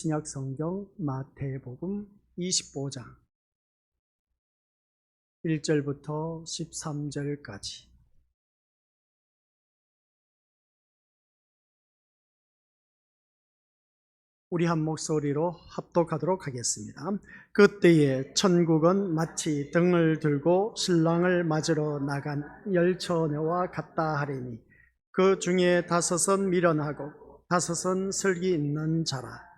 신약 성경 마태복음 25장 1절부터 13절까지. 우리 한 목소리로 합독하도록 하겠습니다. 그때에 천국은 마치 등을 들고 신랑을 맞으러 나간 10처녀와 같다 하리니 그 중에 5은 미련하고 5은 슬기 있는 자라.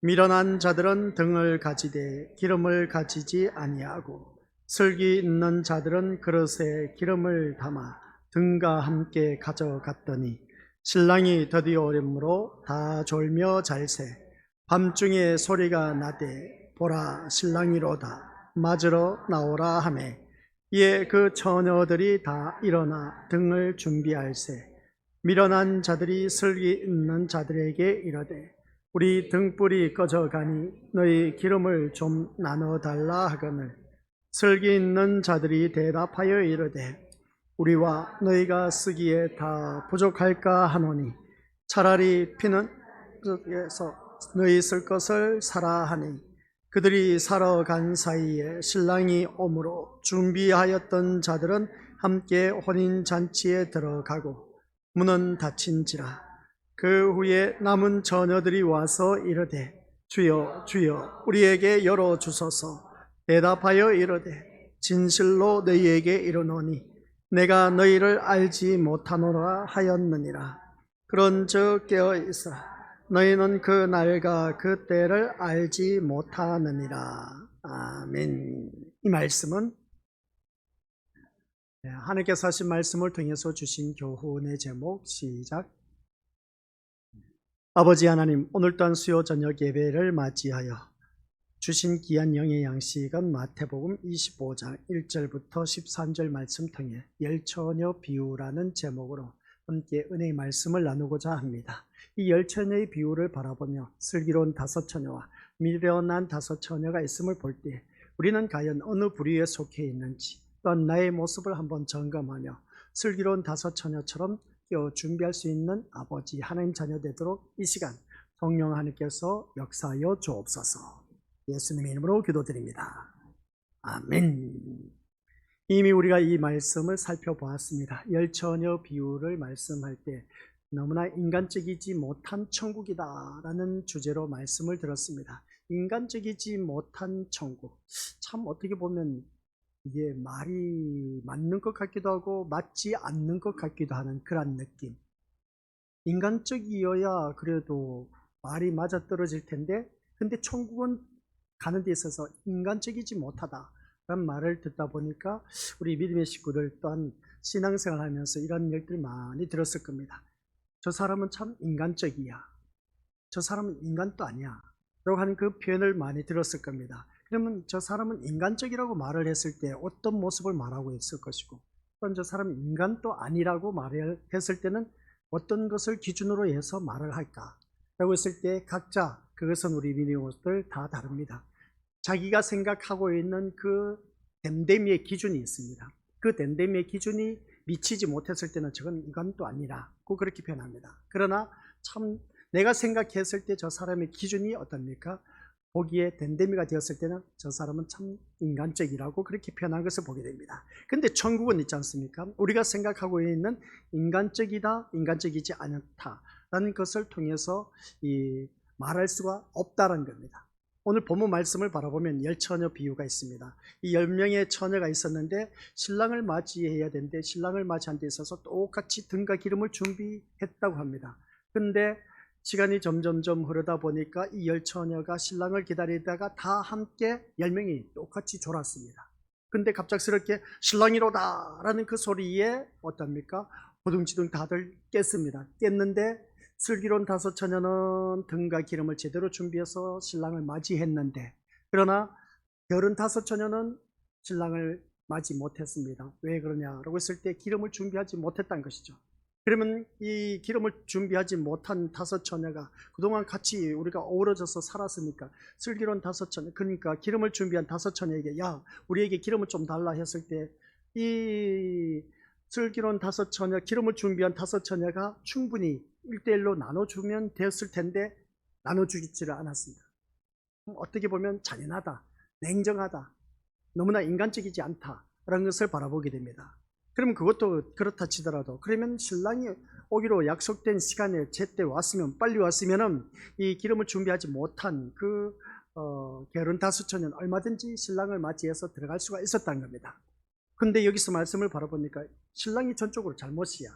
미련한 자들은 등을 가지되 기름을 가지지 아니하고 슬기 있는 자들은 그릇에 기름을 담아 등과 함께 가져갔더니 신랑이 드디어 오므로 다 졸며 잘새 밤중에 소리가 나되 보라 신랑이로다 맞으러 나오라 하매 이에 그 처녀들이 다 일어나 등을 준비할세 미련한 자들이 슬기 있는 자들에게 이르되 우리 등불이 꺼져가니 너희 기름을 좀 나눠달라 하거늘 슬기 있는 자들이 대답하여 이르되 우리와 너희가 쓰기에 다 부족할까 하노니 차라리 피는 쪽에서 너희 쓸 것을 사라 하니 그들이 사러 간 사이에 신랑이 오므로 준비하였던 자들은 함께 혼인잔치에 들어가고 문은 닫힌지라. 그 후에 남은 처녀들이 와서 이르되 주여 주여 우리에게 열어주소서. 대답하여 이르되 진실로 너희에게 이르노니 내가 너희를 알지 못하노라 하였느니라. 그런즉 깨어 있으라. 너희는 그 날과 그 때를 알지 못하느니라. 아멘. 이 말씀은 하나님께서 하신 말씀을 통해서 주신 교훈의 제목 시작. 아버지 하나님, 오늘 또한 수요 저녁 예배를 맞이하여 주신 귀한 영의 양식은 마태복음 25장 1절부터 13절 말씀 통해 열처녀 비유라는 제목으로 함께 은혜의 말씀을 나누고자 합니다. 이 열처녀의 비유를 바라보며 슬기로운 5처녀와 미련한 5처녀가 있음을 볼 때 우리는 과연 어느 부류에 속해 있는지 또한 나의 모습을 한번 점검하며 슬기로운 5처녀처럼 준비할 수 있는 아버지 하나님 자녀 되도록 이 시간 성령 하나님께서 역사하여 주옵소서. 예수님의 이름으로 기도드립니다. 아멘. 이미 우리가 이 말씀을 살펴보았습니다. 열처녀 비유를 말씀할 때 너무나 인간적이지 못한 천국이다 라는 주제로 말씀을 들었습니다. 인간적이지 못한 천국, 참 어떻게 보면 이게 말이 맞는 것 같기도 하고 맞지 않는 것 같기도 하는 그런 느낌. 인간적이어야 그래도 말이 맞아떨어질 텐데 근데 천국은 가는 데 있어서 인간적이지 못하다라는 말을 듣다 보니까 우리 믿음의 식구들 또한 신앙생활 하면서 이런 일들이 많이 들었을 겁니다. 저 사람은 참 인간적이야, 저 사람은 인간도 아니야 라고 하는 그 표현을 많이 들었을 겁니다. 그러면 저 사람은 인간적이라고 말을 했을 때 어떤 모습을 말하고 있을 것이고 또한 저 사람은 인간도 아니라고 말을 했을 때는 어떤 것을 기준으로 해서 말을 할까 라고 했을 때 각자 그것은 우리 믿음들 다 다릅니다. 자기가 생각하고 있는 그 댐댐이의 기준이 있습니다. 그 댐댐이의 기준이 미치지 못했을 때는 저건 인간도 아니라고 그렇게 표현합니다. 그러나 참 내가 생각했을 때 저 사람의 기준이 어떻습니까? 보기에 댐댐이가 되었을 때는 저 사람은 참 인간적이라고 그렇게 표현한 것을 보게 됩니다. 근데 천국은 있지 않습니까? 우리가 생각하고 있는 인간적이다, 인간적이지 않다라는 것을 통해서 말할 수가 없다는 겁니다. 오늘 본문 말씀을 바라보면 열처녀 비유가 있습니다. 이 10명의 처녀가 있었는데 신랑을 맞이해야 되는데 신랑을 맞이한 데 있어서 똑같이 등과 기름을 준비했다고 합니다. 근데 시간이 점점점 흐르다 보니까 이 10처녀가 신랑을 기다리다가 다 함께 10명이 똑같이 졸았습니다. 근데 갑작스럽게 신랑이로다 라는 그 소리에 어떻습니까? 호둥지둥 다들 깼습니다. 깼는데 슬기로운 5처녀는 등과 기름을 제대로 준비해서 신랑을 맞이했는데 그러나 게으른 5처녀는 신랑을 맞이 못했습니다. 왜 그러냐라고 했을 때 기름을 준비하지 못했다는 것이죠. 그러면 이 기름을 준비하지 못한 5처녀가 그동안 같이 우리가 어우러져서 살았으니까 슬기로운 5처녀, 그러니까 기름을 준비한 5처녀에게 야 우리에게 기름을 좀 달라 했을 때 이 슬기로운 5처녀, 기름을 준비한 5처녀가 충분히 1대1로 나눠주면 되었을 텐데 나눠주지를 않았습니다. 어떻게 보면 잔인하다, 냉정하다, 너무나 인간적이지 않다라는 것을 바라보게 됩니다. 그러면 그것도 그렇다 치더라도 그러면 신랑이 오기로 약속된 시간에 제때 왔으면 빨리 왔으면은 이 기름을 준비하지 못한 그 게으른 다섯 처녀는 얼마든지 신랑을 맞이해서 들어갈 수가 있었다는 겁니다. 근데 여기서 말씀을 바라보니까 신랑이 전적으로 잘못이야.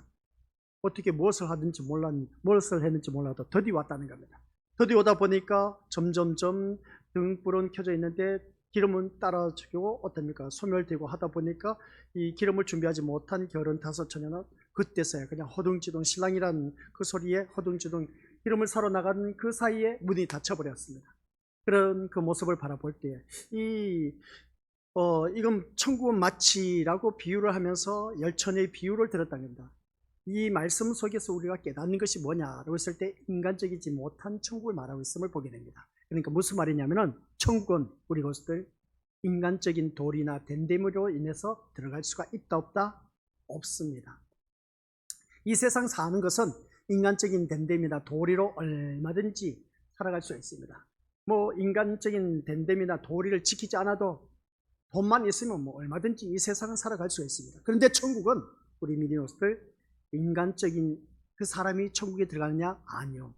어떻게 무엇을 하든지 무엇을 했는지 몰라도 더디 왔다는 겁니다. 더디 오다 보니까 점점점 등불은 켜져 있는데 기름은 따라주고 어떻습니까? 소멸되고 하다 보니까 이 기름을 준비하지 못한 게으른 다섯 처녀는 그때서야 그냥 허둥지둥 신랑이란 그 소리에 허둥지둥 기름을 사러 나가는 그 사이에 문이 닫혀버렸습니다. 그런 그 모습을 바라볼 때 이건 천국은 마치라고 비유를 하면서 열처녀의 비유를 들었다는 겁니다. 이 말씀 속에서 우리가 깨닫는 것이 뭐냐라고 했을 때 인간적이지 못한 천국을 말하고 있음을 보게 됩니다. 그러니까 무슨 말이냐면은 천국은 우리 것들 인간적인 도리나 됨됨으로 인해서 들어갈 수가 있다 없다? 없습니다. 이 세상 사는 것은 인간적인 됨됨이나 도리로 얼마든지 살아갈 수 있습니다. 뭐 인간적인 됨됨이나 도리를 지키지 않아도 돈만 있으면 뭐 얼마든지 이 세상은 살아갈 수 있습니다. 그런데 천국은 우리 미니노스들 인간적인 그 사람이 천국에 들어가느냐? 아니요.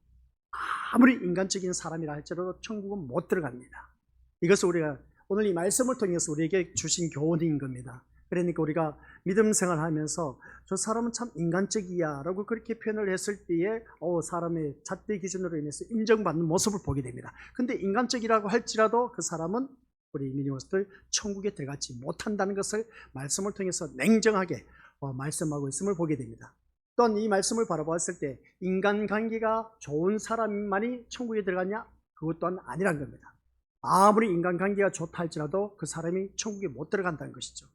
아무리 인간적인 사람이라 할지라도 천국은 못 들어갑니다. 이것을 우리가 오늘 이 말씀을 통해서 우리에게 주신 교훈인 겁니다. 그러니까 우리가 믿음 생활하면서 저 사람은 참 인간적이야 라고 그렇게 표현을 했을 때에 사람의 잣대 기준으로 인해서 인정받는 모습을 보게 됩니다. 근데 인간적이라고 할지라도 그 사람은 우리 미니머스들 천국에 들어가지 못한다는 것을 말씀을 통해서 냉정하게 말씀하고 있음을 보게 됩니다. 또한 이 말씀을 바라보았을 때 인간관계가 좋은 사람만이 천국에 들어가냐? 그것 또한 아니란 겁니다. 아무리 인간관계가 좋다 할지라도 그 사람이 천국에 못 들어간다는 것이죠.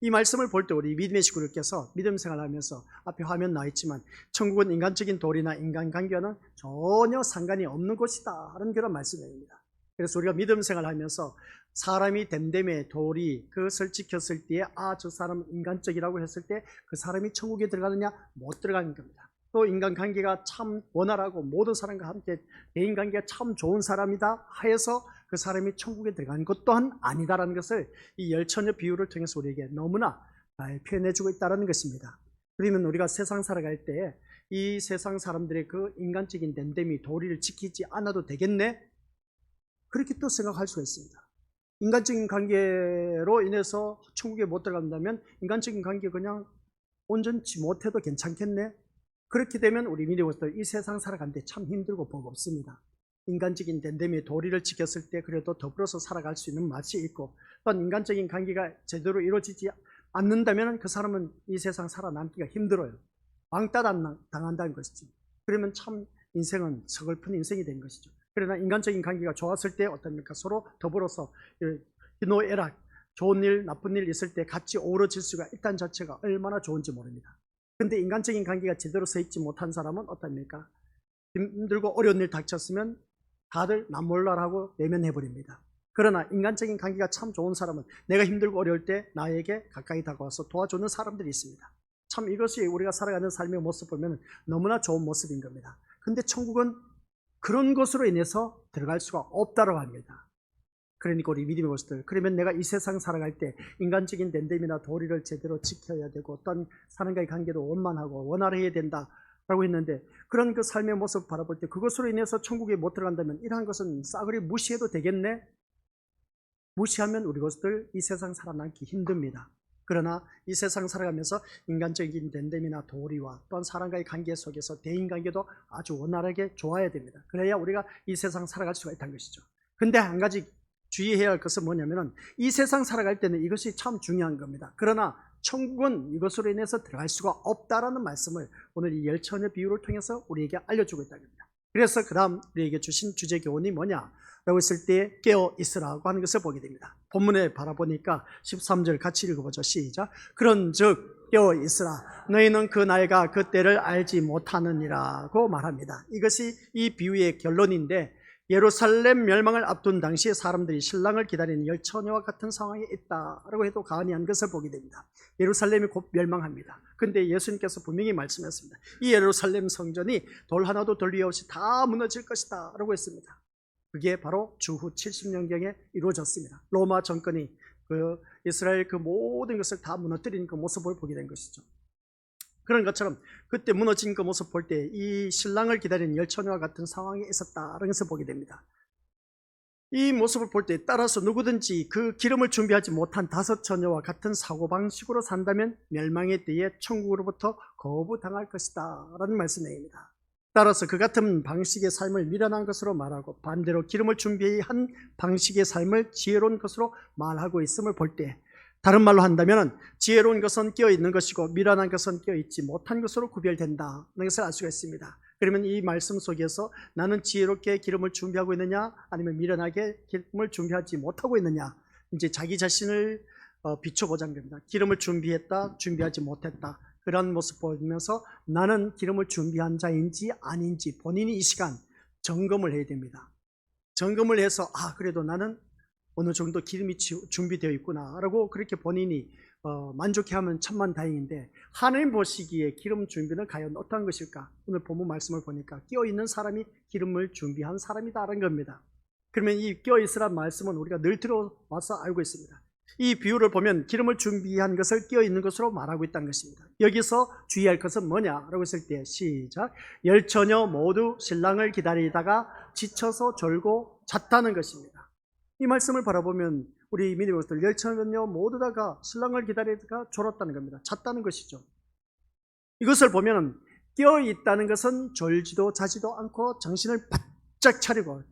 이 말씀을 볼 때 우리 믿음의 식구들께서 믿음 생활하면서 앞에 화면 나와 있지만 천국은 인간적인 도리나 인간관계와는 전혀 상관이 없는 곳이다 하는 그런 말씀입니다. 그래서 우리가 믿음 생활하면서 사람이 됨됨의 도리 그것을 지켰을 때에 저 사람은 인간적이라고 했을 때 그 사람이 천국에 들어가느냐? 못 들어가는 겁니다. 또 인간관계가 참 원활하고 모든 사람과 함께 대인관계가 참 좋은 사람이다 하여서 그 사람이 천국에 들어가는 것 또한 아니다라는 것을 이 열처녀 비유를 통해서 우리에게 너무나 잘 표현해주고 있다는 것입니다. 그러면 우리가 세상 살아갈 때 이 세상 사람들의 그 인간적인 됨됨이 도리를 지키지 않아도 되겠네? 그렇게 또 생각할 수가 있습니다. 인간적인 관계로 인해서 천국에 못 들어간다면 인간적인 관계 그냥 온전치 못해도 괜찮겠네? 그렇게 되면 우리 미니버스들 이 세상 살아가는데 참 힘들고 버겁습니다. 인간적인 됨됨의 도리를 지켰을 때 그래도 더불어서 살아갈 수 있는 맛이 있고 또한 인간적인 관계가 제대로 이루어지지 않는다면 그 사람은 이 세상 살아남기가 힘들어요. 왕따 당한다는 것이죠. 그러면 참 인생은 서글픈 인생이 된 것이죠. 그러나 인간적인 관계가 좋았을 때 어떻습니까? 서로 더불어서 희노애락 좋은 일 나쁜 일 있을 때 같이 어우러질 수가 있다는 자체가 얼마나 좋은지 모릅니다. 그런데 인간적인 관계가 제대로 서 있지 못한 사람은 어떻습니까? 힘들고 어려운 일 닥쳤으면 다들 남 몰라라고 내면해버립니다. 그러나 인간적인 관계가 참 좋은 사람은 내가 힘들고 어려울 때 나에게 가까이 다가와서 도와주는 사람들이 있습니다. 참 이것이 우리가 살아가는 삶의 모습 보면 너무나 좋은 모습인 겁니다. 근데 천국은 그런 것으로 인해서 들어갈 수가 없다고 합니다. 그러니까 우리 믿음의 것들 그러면 내가 이 세상 살아갈 때 인간적인 됨됨이나 도리를 제대로 지켜야 되고 어떤 사람과의 관계도 원만하고 원활해야 된다라고 했는데 그런 그 삶의 모습 바라볼 때 그것으로 인해서 천국에 못 들어간다면 이러한 것은 싸그리 무시해도 되겠네? 무시하면 우리 것들 이 세상 살아남기 힘듭니다. 그러나 이 세상 살아가면서 인간적인 됨됨이나 도리와 또한 사람과의 관계 속에서 대인관계도 아주 원활하게 좋아야 됩니다. 그래야 우리가 이 세상 살아갈 수가 있다는 것이죠. 근데 한 가지 주의해야 할 것은 뭐냐면은 이 세상 살아갈 때는 이것이 참 중요한 겁니다. 그러나 천국은 이것으로 인해서 들어갈 수가 없다라는 말씀을 오늘 이 열처녀 비유를 통해서 우리에게 알려주고 있다는 겁니다. 그래서 그 다음 우리에게 주신 주제 교훈이 뭐냐라고 했을 때 깨어 있으라고 하는 것을 보게 됩니다. 본문에 바라보니까 13절 같이 읽어보죠. 시작. 그런즉 깨어 있으라 너희는 그 날과 그 때를 알지 못하느니라고 말합니다. 이것이 이 비유의 결론인데 예루살렘 멸망을 앞둔 당시에 사람들이 신랑을 기다리는 열처녀와 같은 상황에 있다라고 해도 과언이 아닌 것을 보게 됩니다. 예루살렘이 곧 멸망합니다. 근데 예수님께서 분명히 말씀했습니다. 이 예루살렘 성전이 돌 하나도 돌리 없이 다 무너질 것이다 라고 했습니다. 그게 바로 주후 70년경에 이루어졌습니다. 로마 정권이 그 이스라엘 그 모든 것을 다 무너뜨리는 그 모습을 보게 된 것이죠. 그런 것처럼 그때 무너진 그 모습 볼 때 이 신랑을 기다리는 열처녀와 같은 상황에 있었다라는 것을 보게 됩니다. 이 모습을 볼 때 따라서 누구든지 그 기름을 준비하지 못한 5 처녀와 같은 사고방식으로 산다면 멸망의 때에 천국으로부터 거부당할 것이다 라는 말씀입니다. 따라서 그 같은 방식의 삶을 미련한 것으로 말하고 반대로 기름을 준비한 방식의 삶을 지혜로운 것으로 말하고 있음을 볼 때, 다른 말로 한다면 지혜로운 것은 깨어있는 것이고 미련한 것은 깨어있지 못한 것으로 구별된다는 것을 알 수가 있습니다. 그러면 이 말씀 속에서 나는 지혜롭게 기름을 준비하고 있느냐 아니면 미련하게 기름을 준비하지 못하고 있느냐, 이제 자기 자신을 비춰보자는 겁니다. 기름을 준비했다, 준비하지 못했다, 그런 모습 보면서 나는 기름을 준비한 자인지 아닌지 본인이 이 시간 점검을 해야 됩니다. 점검을 해서 그래도 나는 어느 정도 기름이 준비되어 있구나 라고 그렇게 본인이 만족해하면 천만다행인데, 하나님 보시기에 기름 준비는 과연 어떠한 것일까? 오늘 본문 말씀을 보니까 끼어있는 사람이 기름을 준비한 사람이다라는 겁니다. 그러면 이 끼어있으란 말씀은 우리가 늘 들어와서 알고 있습니다. 이 비유를 보면 기름을 준비한 것을 끼어있는 것으로 말하고 있다는 것입니다. 여기서 주의할 것은 뭐냐라고 했을 때 시작, 열처녀 모두 신랑을 기다리다가 지쳐서 졸고 잤다는 것입니다. 이 말씀을 바라보면 우리 믿음의 것들 열처녀 모두 다가 신랑을 기다리다가 졸았다는 겁니다. 잤다는 것이죠. 이것을 보면 깨어있다는 것은 졸지도 자지도 않고 정신을 바짝 차리고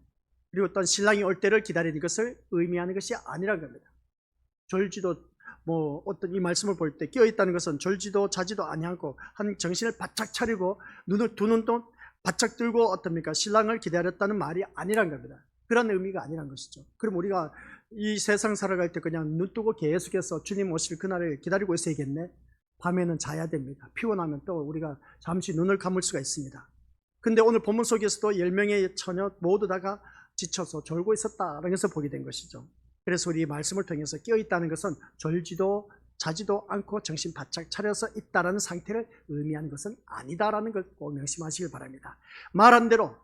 그리고 또한 신랑이 올 때를 기다리는 것을 의미하는 것이 아니라는 겁니다. 졸지도 어떤 이 말씀을 볼 때 깨어있다는 것은 졸지도 자지도 아니하고 한 정신을 바짝 차리고 두 눈 또 바짝 뜨고 어떻습니까? 신랑을 기다렸다는 말이 아니란 겁니다. 그런 의미가 아니란 것이죠. 그럼 우리가 이 세상 살아갈 때 그냥 눈 뜨고 계속해서 주님 오실 그날을 기다리고 있어야겠네? 밤에는 자야 됩니다. 피곤하면 또 우리가 잠시 눈을 감을 수가 있습니다. 근데 오늘 본문 속에서도 10명의 처녀 모두 다가 지쳐서 졸고 있었다라는 것을 보게 된 것이죠. 그래서 우리 말씀을 통해서 깨어있다는 것은 졸지도 자지도 않고 정신 바짝 차려서 있다라는 상태를 의미하는 것은 아니다라는 걸 꼭 명심하시길 바랍니다. 말한 대로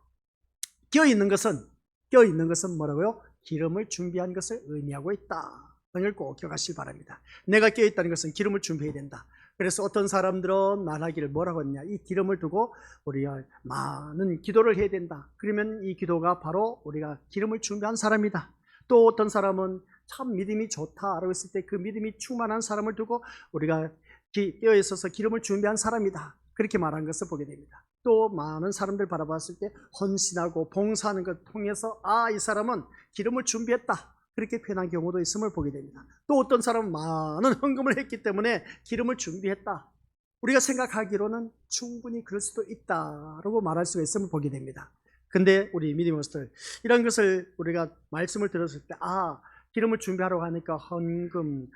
깨어있는 것은 뭐라고요? 기름을 준비한 것을 의미하고 있다. 이걸 꼭 기억하시기 바랍니다. 내가 깨어있다는 것은 기름을 준비해야 된다. 그래서 어떤 사람들은 말하기를 뭐라고 했냐, 이 기름을 두고 우리가 많은 기도를 해야 된다. 그러면 이 기도가 바로 우리가 기름을 준비한 사람이다. 또 어떤 사람은 참 믿음이 좋다라고 했을 때 그 믿음이 충만한 사람을 두고 우리가 깨어있어서 기름을 준비한 사람이다. 그렇게 말한 것을 보게 됩니다. 또 많은 사람들 바라봤을 때 헌신하고 봉사하는 것 통해서 이 사람은 기름을 준비했다. 그렇게 표현한 경우도 있음을 보게 됩니다. 또 어떤 사람은 많은 헌금을 했기 때문에 기름을 준비했다. 우리가 생각하기로는 충분히 그럴 수도 있다라고 말할 수가 있음을 보게 됩니다. 근데 우리 믿음의 것들, 이런 것을 우리가 말씀을 들었을 때 기름을 준비하러 가니까 헌금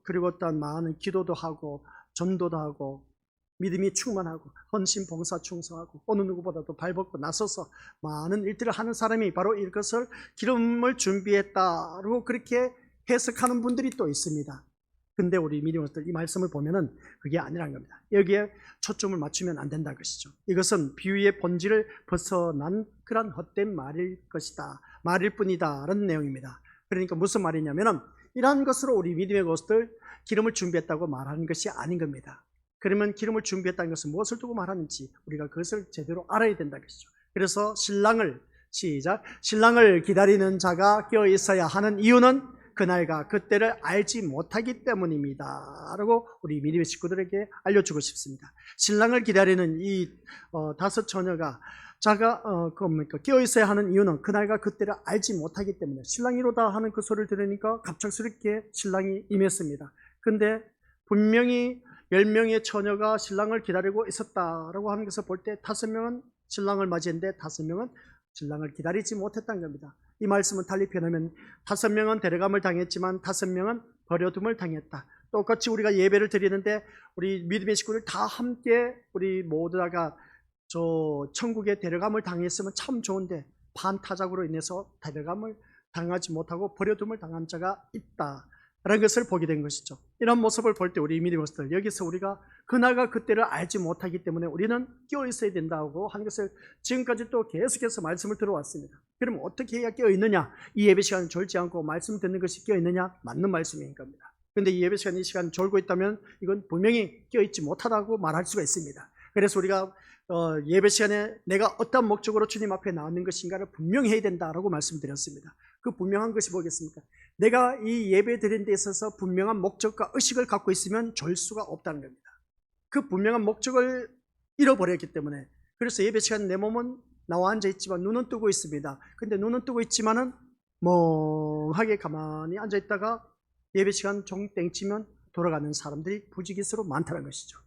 그리고 또한 많은 기도도 하고 전도도 하고 믿음이 충만하고 헌신 봉사 충성하고 어느 누구보다도 발벗고 나서서 많은 일들을 하는 사람이 바로 이것을 기름을 준비했다고 그렇게 해석하는 분들이 또 있습니다. 근데 우리 믿음의 것들 이 말씀을 보면은 그게 아니라는 겁니다. 여기에 초점을 맞추면 안 된다는 것이죠. 이것은 비유의 본질을 벗어난 그런 헛된 말일 것이다, 말일 뿐이다 라는 내용입니다. 그러니까 무슨 말이냐면은 이러한 것으로 우리 믿음의 것들 기름을 준비했다고 말하는 것이 아닌 겁니다. 그러면 기름을 준비했다는 것은 무엇을 두고 말하는지 우리가 그것을 제대로 알아야 된다는 것이죠. 그래서 신랑을 기다리는 자가 깨어 있어야 하는 이유는 그날과 그때를 알지 못하기 때문입니다 라고 우리 믿음의 식구들에게 알려주고 싶습니다. 신랑을 기다리는 이 5 처녀가 깨어 있어야 하는 이유는 그날과 그때를 알지 못하기 때문에, 신랑이 이로다 하는 그 소리를 들으니까 갑작스럽게 신랑이 임했습니다. 근데 분명히 10명의 처녀가 신랑을 기다리고 있었다라고 하는 것을 볼 때 5명은 신랑을 맞이했는데 5명은 신랑을 기다리지 못했다는 겁니다. 이 말씀은 달리 표현하면 5명은 데려감을 당했지만 5명은 버려둠을 당했다. 똑같이 우리가 예배를 드리는데 우리 믿음의 식구들 다 함께 우리 모두 다가 천국에 데려감을 당했으면 참 좋은데 반타작으로 인해서 데려감을 당하지 못하고 버려둠을 당한 자가 있다. 라는 것을 보게 된 것이죠. 이런 모습을 볼 때 우리 믿음의 것들, 여기서 우리가 그날과 그때를 알지 못하기 때문에 우리는 깨어 있어야 된다고 하는 것을 지금까지 또 계속해서 말씀을 들어왔습니다. 그럼 어떻게 해야 깨어 있느냐? 이 예배 시간을 졸지 않고 말씀 듣는 것이 깨어 있느냐? 맞는 말씀인 겁니다. 그런데 이 예배 시간, 이 시간 졸고 있다면 이건 분명히 깨어 있지 못하다고 말할 수가 있습니다. 그래서 우리가 예배 시간에 내가 어떤 목적으로 주님 앞에 나왔는 것인가를 분명히 해야 된다라고 말씀드렸습니다. 그 분명한 것이 뭐겠습니까? 내가 이 예배 드리는 데 있어서 분명한 목적과 의식을 갖고 있으면 졸 수가 없다는 겁니다. 그 분명한 목적을 잃어버렸기 때문에. 그래서 예배 시간 내 몸은 나와 앉아 있지만 눈은 뜨고 있습니다. 근데 눈은 뜨고 있지만은 멍하게 가만히 앉아 있다가 예배 시간 종 땡치면 돌아가는 사람들이 부지기수로 많다는 것이죠.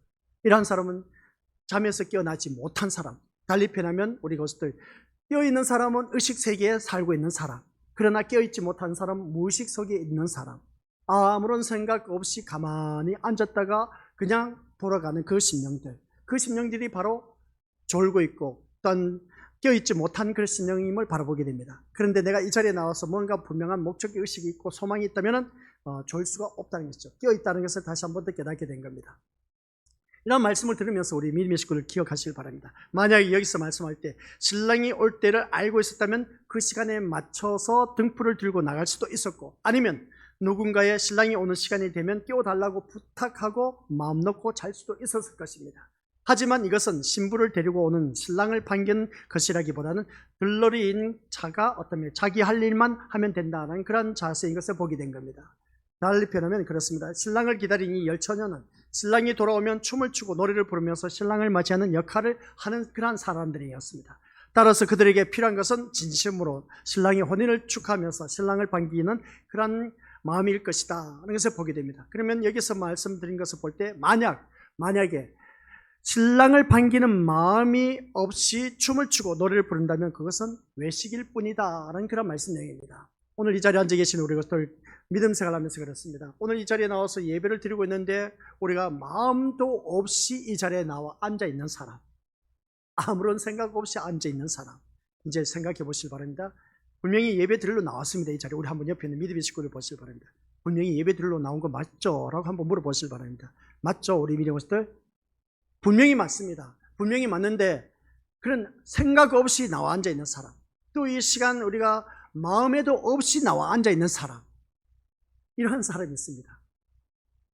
이러한 사람은 잠에서 깨어나지 못한 사람, 달리 표현하면 우리 것들 깨어있는 사람은 의식 세계에 살고 있는 사람, 그러나 깨어있지 못한 사람은 무의식 속에 있는 사람, 아무런 생각 없이 가만히 앉았다가 그냥 돌아가는 그 심령들, 그 심령들이 바로 졸고 있고 또한 깨어있지 못한 그 심령임을 바라보게 됩니다. 그런데 내가 이 자리에 나와서 뭔가 분명한 목적의 의식이 있고 소망이 있다면 졸 수가 없다는 것이죠. 깨어있다는 것을 다시 한 번 더 깨닫게 된 겁니다. 이런 말씀을 들으면서 우리 믿음의 식구들 기억하시길 바랍니다. 만약에 여기서 말씀할 때 신랑이 올 때를 알고 있었다면 그 시간에 맞춰서 등불을 들고 나갈 수도 있었고, 아니면 누군가의 신랑이 오는 시간이 되면 깨워달라고 부탁하고 마음 놓고 잘 수도 있었을 것입니다. 하지만 이것은 신부를 데리고 오는 신랑을 반기는 것이라기보다는 들러리인 자가 어떤 자기 할 일만 하면 된다는 그런 자세인 것을 보게 된 겁니다. 달리 표현하면 그렇습니다. 신랑을 기다린 이 열처녀는 신랑이 돌아오면 춤을 추고 노래를 부르면서 신랑을 맞이하는 역할을 하는 그러한 사람들이었습니다. 따라서 그들에게 필요한 것은 진심으로 신랑의 혼인을 축하하면서 신랑을 반기는 그러한 마음일 것이다 하는 것을 보게 됩니다. 그러면 여기서 말씀드린 것을 볼 때 만약에 신랑을 반기는 마음이 없이 춤을 추고 노래를 부른다면 그것은 외식일 뿐이다 라는 그런 말씀 내용입니다. 오늘 이 자리에 앉아 계신 우리 것들 믿음 생활하면서 그렇습니다. 오늘 이 자리에 나와서 예배를 드리고 있는데 우리가 마음도 없이 이 자리에 나와 앉아 있는 사람, 아무런 생각 없이 앉아 있는 사람, 이제 생각해 보시기 바랍니다. 분명히 예배 드리러 나왔습니다. 이 자리에 우리 한번 옆에 있는 믿음의 식구를 보시기 바랍니다. 분명히 예배 드리러 나온 거 맞죠? 라고 한번 물어보시기 바랍니다. 맞죠? 우리 믿음의 것들 분명히 맞습니다. 분명히 맞는데 그런 생각 없이 나와 앉아 있는 사람, 또 이 시간 우리가 마음에도 없이 나와 앉아 있는 사람, 이러한 사람이 있습니다.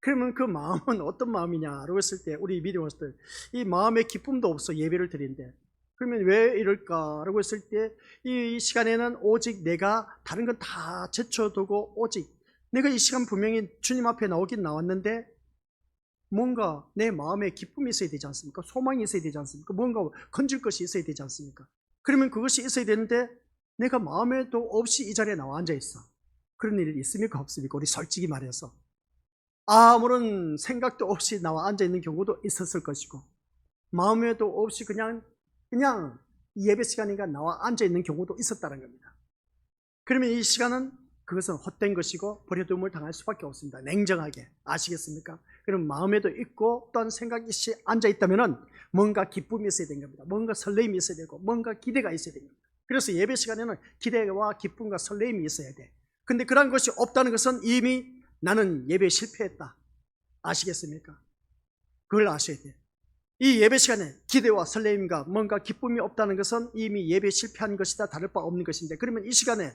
그러면 그 마음은 어떤 마음이냐라고 했을 때 우리 믿음의 것들 이 마음에 기쁨도 없어 예배를 드리는데 그러면 왜 이럴까라고 했을 때 이 시간에는 오직 내가 다른 건 다 제쳐두고 오직 내가 이 시간 분명히 주님 앞에 나오긴 나왔는데 뭔가 내 마음에 기쁨이 있어야 되지 않습니까? 소망이 있어야 되지 않습니까? 뭔가 건질 것이 있어야 되지 않습니까? 그러면 그것이 있어야 되는데 내가 마음에도 없이 이 자리에 나와 앉아 있어. 그런 일이 있습니까? 없습니까? 우리 솔직히 말해서 아무런 생각도 없이 나와 앉아 있는 경우도 있었을 것이고 마음에도 없이 그냥 예배 시간이니까 나와 앉아 있는 경우도 있었다는 겁니다. 그러면 이 시간은 그것은 헛된 것이고 버려둠을 당할 수밖에 없습니다. 냉정하게 아시겠습니까? 그럼 마음에도 있고 또한 생각이 앉아 있다면 뭔가 기쁨이 있어야 되는 겁니다. 뭔가 설레임이 있어야 되고 뭔가 기대가 있어야 됩니다. 그래서 예배 시간에는 기대와 기쁨과 설레임이 있어야 돼. 근데 그런 것이 없다는 것은 이미 나는 예배에 실패했다. 아시겠습니까? 그걸 아셔야 돼요. 이 예배 시간에 기대와 설레임과 뭔가 기쁨이 없다는 것은 이미 예배에 실패한 것이다. 다를 바 없는 것인데 그러면 이 시간에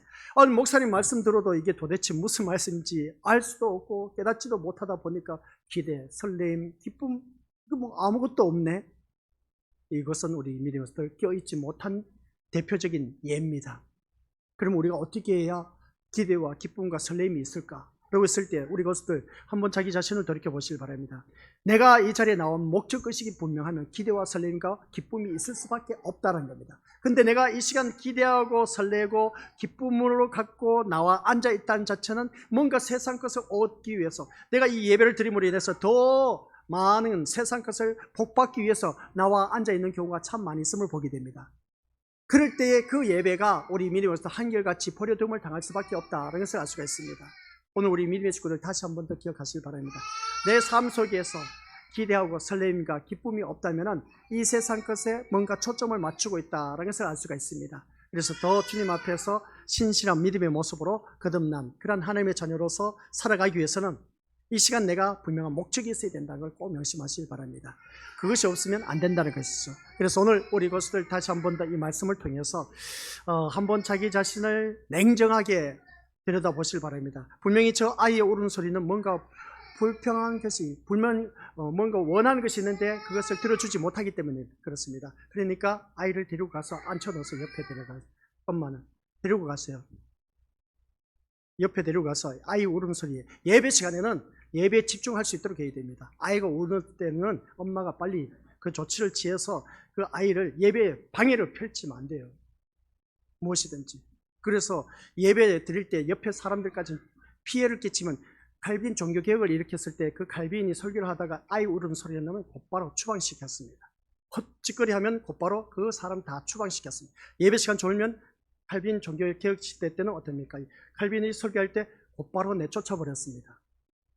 목사님 말씀 들어도 이게 도대체 무슨 말씀인지 알 수도 없고 깨닫지도 못하다 보니까 기대, 설레임, 기쁨 아무것도 없네. 이것은 우리 믿음의 것들 껴있지 못한 대표적인 예입니다. 그럼 우리가 어떻게 해야 기대와 기쁨과 설렘이 있을까? 라고 했을 때 우리 것들 한번 자기 자신을 돌이켜보시길 바랍니다. 내가 이 자리에 나온 목적의식이 분명하면 기대와 설렘과 기쁨이 있을 수밖에 없다는 겁니다. 근데 내가 이 시간 기대하고 설레고 기쁨으로 갖고 나와 앉아있다는 자체는 뭔가 세상 것을 얻기 위해서 내가 이 예배를 드림으로 인해서 더 많은 세상 것을 복받기 위해서 나와 앉아있는 경우가 참 많이 있음을 보게 됩니다. 그럴 때에 그 예배가 우리 믿음으로서 한결같이 버려둠을 당할 수밖에 없다는 것을 알 수가 있습니다. 오늘 우리 믿음의 식구들 다시 한 번 더 기억하시길 바랍니다. 내 삶 속에서 기대하고 설렘과 기쁨이 없다면 이 세상 것에 뭔가 초점을 맞추고 있다는 것을 알 수가 있습니다. 그래서 더 주님 앞에서 신실한 믿음의 모습으로 거듭난 그런 하나님의 자녀로서 살아가기 위해서는 이 시간 내가 분명한 목적이 있어야 된다는 걸 꼭 명심하시기 바랍니다. 그것이 없으면 안 된다는 것이죠. 그래서 오늘 우리 것들 다시 한 번 더 이 말씀을 통해서 한번 자기 자신을 냉정하게 들여다보시기 바랍니다. 분명히 저 아이의 울음소리는 뭔가 불평한 것이 뭔가 원하는 것이 있는데 그것을 들어주지 못하기 때문에 그렇습니다. 그러니까 아이를 데리고 가서 앉혀놓아서 옆에 데려가요. 엄마는 데리고 갔어요. 옆에 데리고 가서 아이 울음소리에 예배 시간에는 예배에 집중할 수 있도록 해야 됩니다. 아이가 우는 때는 엄마가 빨리 그 조치를 취해서 그 아이를 예배 방해를 펼치면 안 돼요. 무엇이든지. 그래서 예배 드릴 때 옆에 사람들까지 피해를 끼치면 칼빈 종교개혁을 일으켰을 때 그 칼빈이 설교를 하다가 아이 울음소리가 나면 곧바로 추방시켰습니다. 헛짓거리 하면 곧바로 그 사람 다 추방시켰습니다. 예배 시간 졸면 칼빈 종교개혁 시대 때는 어떻습니까? 칼빈이 설교할 때 곧바로 내쫓아버렸습니다.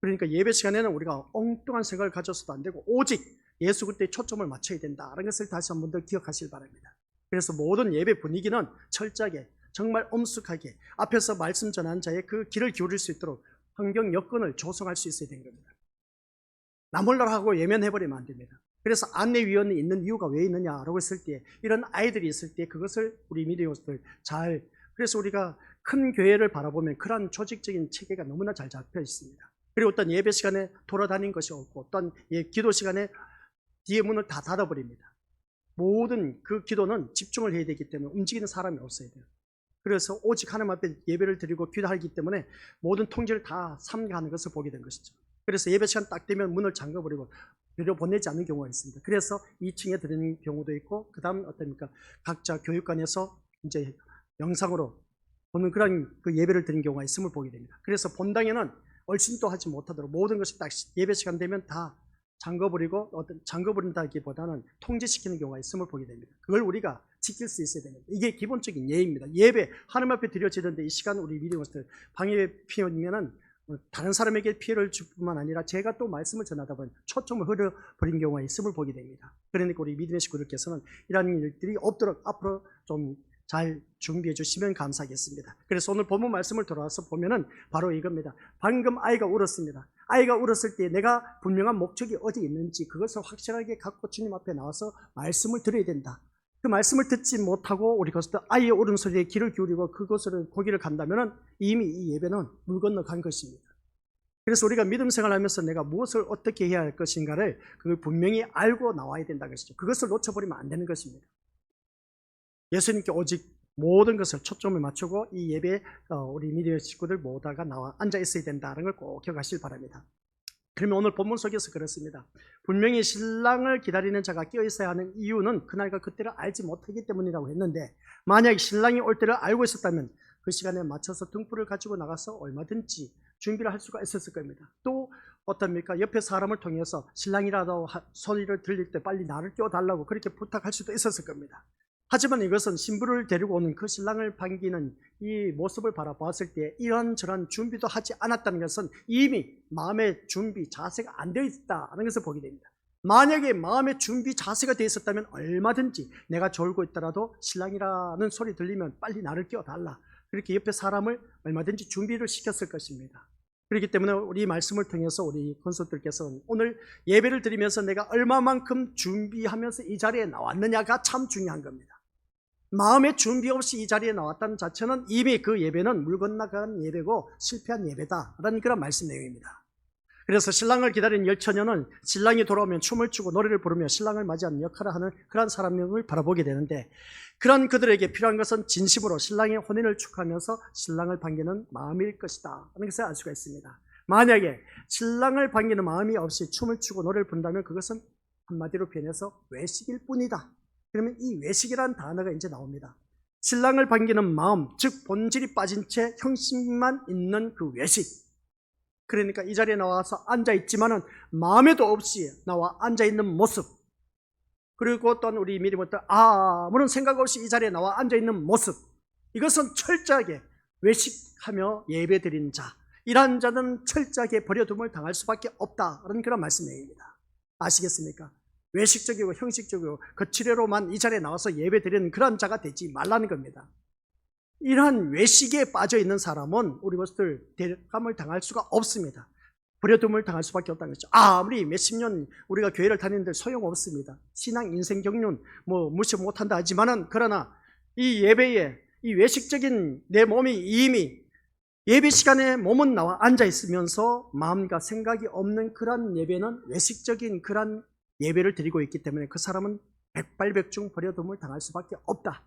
그러니까 예배 시간에는 우리가 엉뚱한 생각을 가져서도 안 되고 오직 예수 그리스도에 초점을 맞춰야 된다는 것을 다시 한 번 더 기억하시기 바랍니다. 그래서 모든 예배 분위기는 철저하게 정말 엄숙하게 앞에서 말씀 전한 자의 그 귀를 기울일 수 있도록 환경 여건을 조성할 수 있어야 되는 겁니다. 나 몰라 하고 예면해버리면 안 됩니다. 그래서 안내위원이 있는 이유가 왜 있느냐라고 했을 때 이런 아이들이 있을 때 그것을 우리 미디어들 그래서 우리가 큰 교회를 바라보면 그러한 조직적인 체계가 너무나 잘 잡혀 있습니다. 그리고 어떤 예배 시간에 돌아다닌 것이 없고 어떤 기도 시간에 뒤에 문을 다 닫아버립니다. 모든 그 기도는 집중을 해야 되기 때문에 움직이는 사람이 없어야 돼요. 그래서 오직 하나님 앞에 예배를 드리고 기도하기 때문에 모든 통제를 다 삼가하는 것을 보게 된 것이죠. 그래서 예배 시간 딱 되면 문을 잠가버리고 들여보내지 않는 경우가 있습니다. 그래서 2층에 드리는 경우도 있고 그 다음 어떻습니까? 각자 교육관에서 이제 영상으로 보는 그런 그 예배를 드리는 경우가 있음을 보게 됩니다. 그래서 본당에는 얼씬도 하지 못하도록 모든 것이 딱 예배 시간 되면 다 잠궈버리고 잠궈버린다기보다는 통제시키는 경우가 있음을 보게 됩니다. 그걸 우리가 지킬 수 있어야 됩니다. 이게 기본적인 예입니다. 예배 하나님 앞에 드려지는데 이 시간 우리 미디어들 방해 피우면은 다른 사람에게 피해를 줄 뿐만 아니라 제가 또 말씀을 전하다 보면 초점을 흐려버린 경우가 있음을 보게 됩니다. 그러니까 우리 믿음의 식구들께서는 이런 일들이 없도록 앞으로 좀 잘 준비해 주시면 감사하겠습니다. 그래서 오늘 본문 말씀을 돌아와서 보면은 바로 이겁니다. 방금 아이가 울었습니다. 아이가 울었을 때 내가 분명한 목적이 어디 있는지 그것을 확실하게 갖고 주님 앞에 나와서 말씀을 드려야 된다. 그 말씀을 듣지 못하고 우리 것을 아이의 울음소리에 귀를 기울이고 그것을 고기를 간다면은 이미 이 예배는 물 건너 간 것입니다. 그래서 우리가 믿음 생활하면서 내가 무엇을 어떻게 해야 할 것인가를 그걸 분명히 알고 나와야 된다는 것이죠. 그것을 놓쳐버리면 안 되는 것입니다. 예수님께 오직 모든 것을 초점을 맞추고 이 예배에 우리 미디어 식구들 모두가 나와 앉아 있어야 된다는 걸 꼭 기억하시길 바랍니다. 그러면 오늘 본문 속에서 그렇습니다. 분명히 신랑을 기다리는 자가 끼어 있어야 하는 이유는 그날과 그때를 알지 못하기 때문이라고 했는데 만약 신랑이 올 때를 알고 있었다면 그 시간에 맞춰서 등불을 가지고 나가서 얼마든지 준비를 할 수가 있었을 겁니다. 또 어떻습니까? 옆에 사람을 통해서 신랑이라도 소리를 들릴 때 빨리 나를 껴달라고 그렇게 부탁할 수도 있었을 겁니다. 하지만 이것은 신부를 데리고 오는 그 신랑을 반기는 이 모습을 바라보았을 때 이런저런 준비도 하지 않았다는 것은 이미 마음의 준비 자세가 안 되어 있다는 것을 보게 됩니다. 만약에 마음의 준비 자세가 되어 있었다면 얼마든지 내가 졸고 있더라도 신랑이라는 소리 들리면 빨리 나를 깨워달라. 그렇게 옆에 사람을 얼마든지 준비를 시켰을 것입니다. 그렇기 때문에 우리 말씀을 통해서 우리 권속들께서는 오늘 예배를 드리면서 내가 얼마만큼 준비하면서 이 자리에 나왔느냐가 참 중요한 겁니다. 마음의 준비 없이 이 자리에 나왔다는 자체는 이미 그 예배는 물 건너간 예배고 실패한 예배다라는 그런 말씀 내용입니다. 그래서 신랑을 기다린 열처녀는 신랑이 돌아오면 춤을 추고 노래를 부르며 신랑을 맞이하는 역할을 하는 그런 사람을 바라보게 되는데 그런 그들에게 필요한 것은 진심으로 신랑의 혼인을 축하하면서 신랑을 반기는 마음일 것이다 하는 것을 알 수가 있습니다. 만약에 신랑을 반기는 마음이 없이 춤을 추고 노래를 부른다면 그것은 한마디로 표현해서 외식일 뿐이다. 그러면 이 외식이라는 단어가 이제 나옵니다. 신랑을 반기는 마음, 즉 본질이 빠진 채 형식만 있는 그 외식. 그러니까 이 자리에 나와서 앉아있지만은 마음에도 없이 나와 앉아있는 모습. 그리고 또한 우리 미리부터 아무런 생각 없이 이 자리에 나와 앉아있는 모습. 이것은 철저하게 외식하며 예배드린 자. 이러한 자는 철저하게 버려둠을 당할 수밖에 없다라는 그런 말씀 내용입니다. 아시겠습니까? 외식적이고 형식적이고 거칠애로만 이 자리에 나와서 예배드리는 그런 자가 되지 말라는 겁니다. 이러한 외식에 빠져 있는 사람은 우리 것들 대감을 당할 수가 없습니다. 버려둠을 당할 수밖에 없다는 거죠. 아무리 몇십 년 우리가 교회를 다니는데 소용없습니다. 신앙 인생 경륜 무시 못한다 하지만은, 그러나 이 예배에 이 외식적인 내 몸이 이미 예배 시간에 몸은 나와 앉아 있으면서 마음과 생각이 없는 그런 예배는 외식적인 그런 예배를 드리고 있기 때문에 그 사람은 백발백중 버려둠을 당할 수밖에 없다.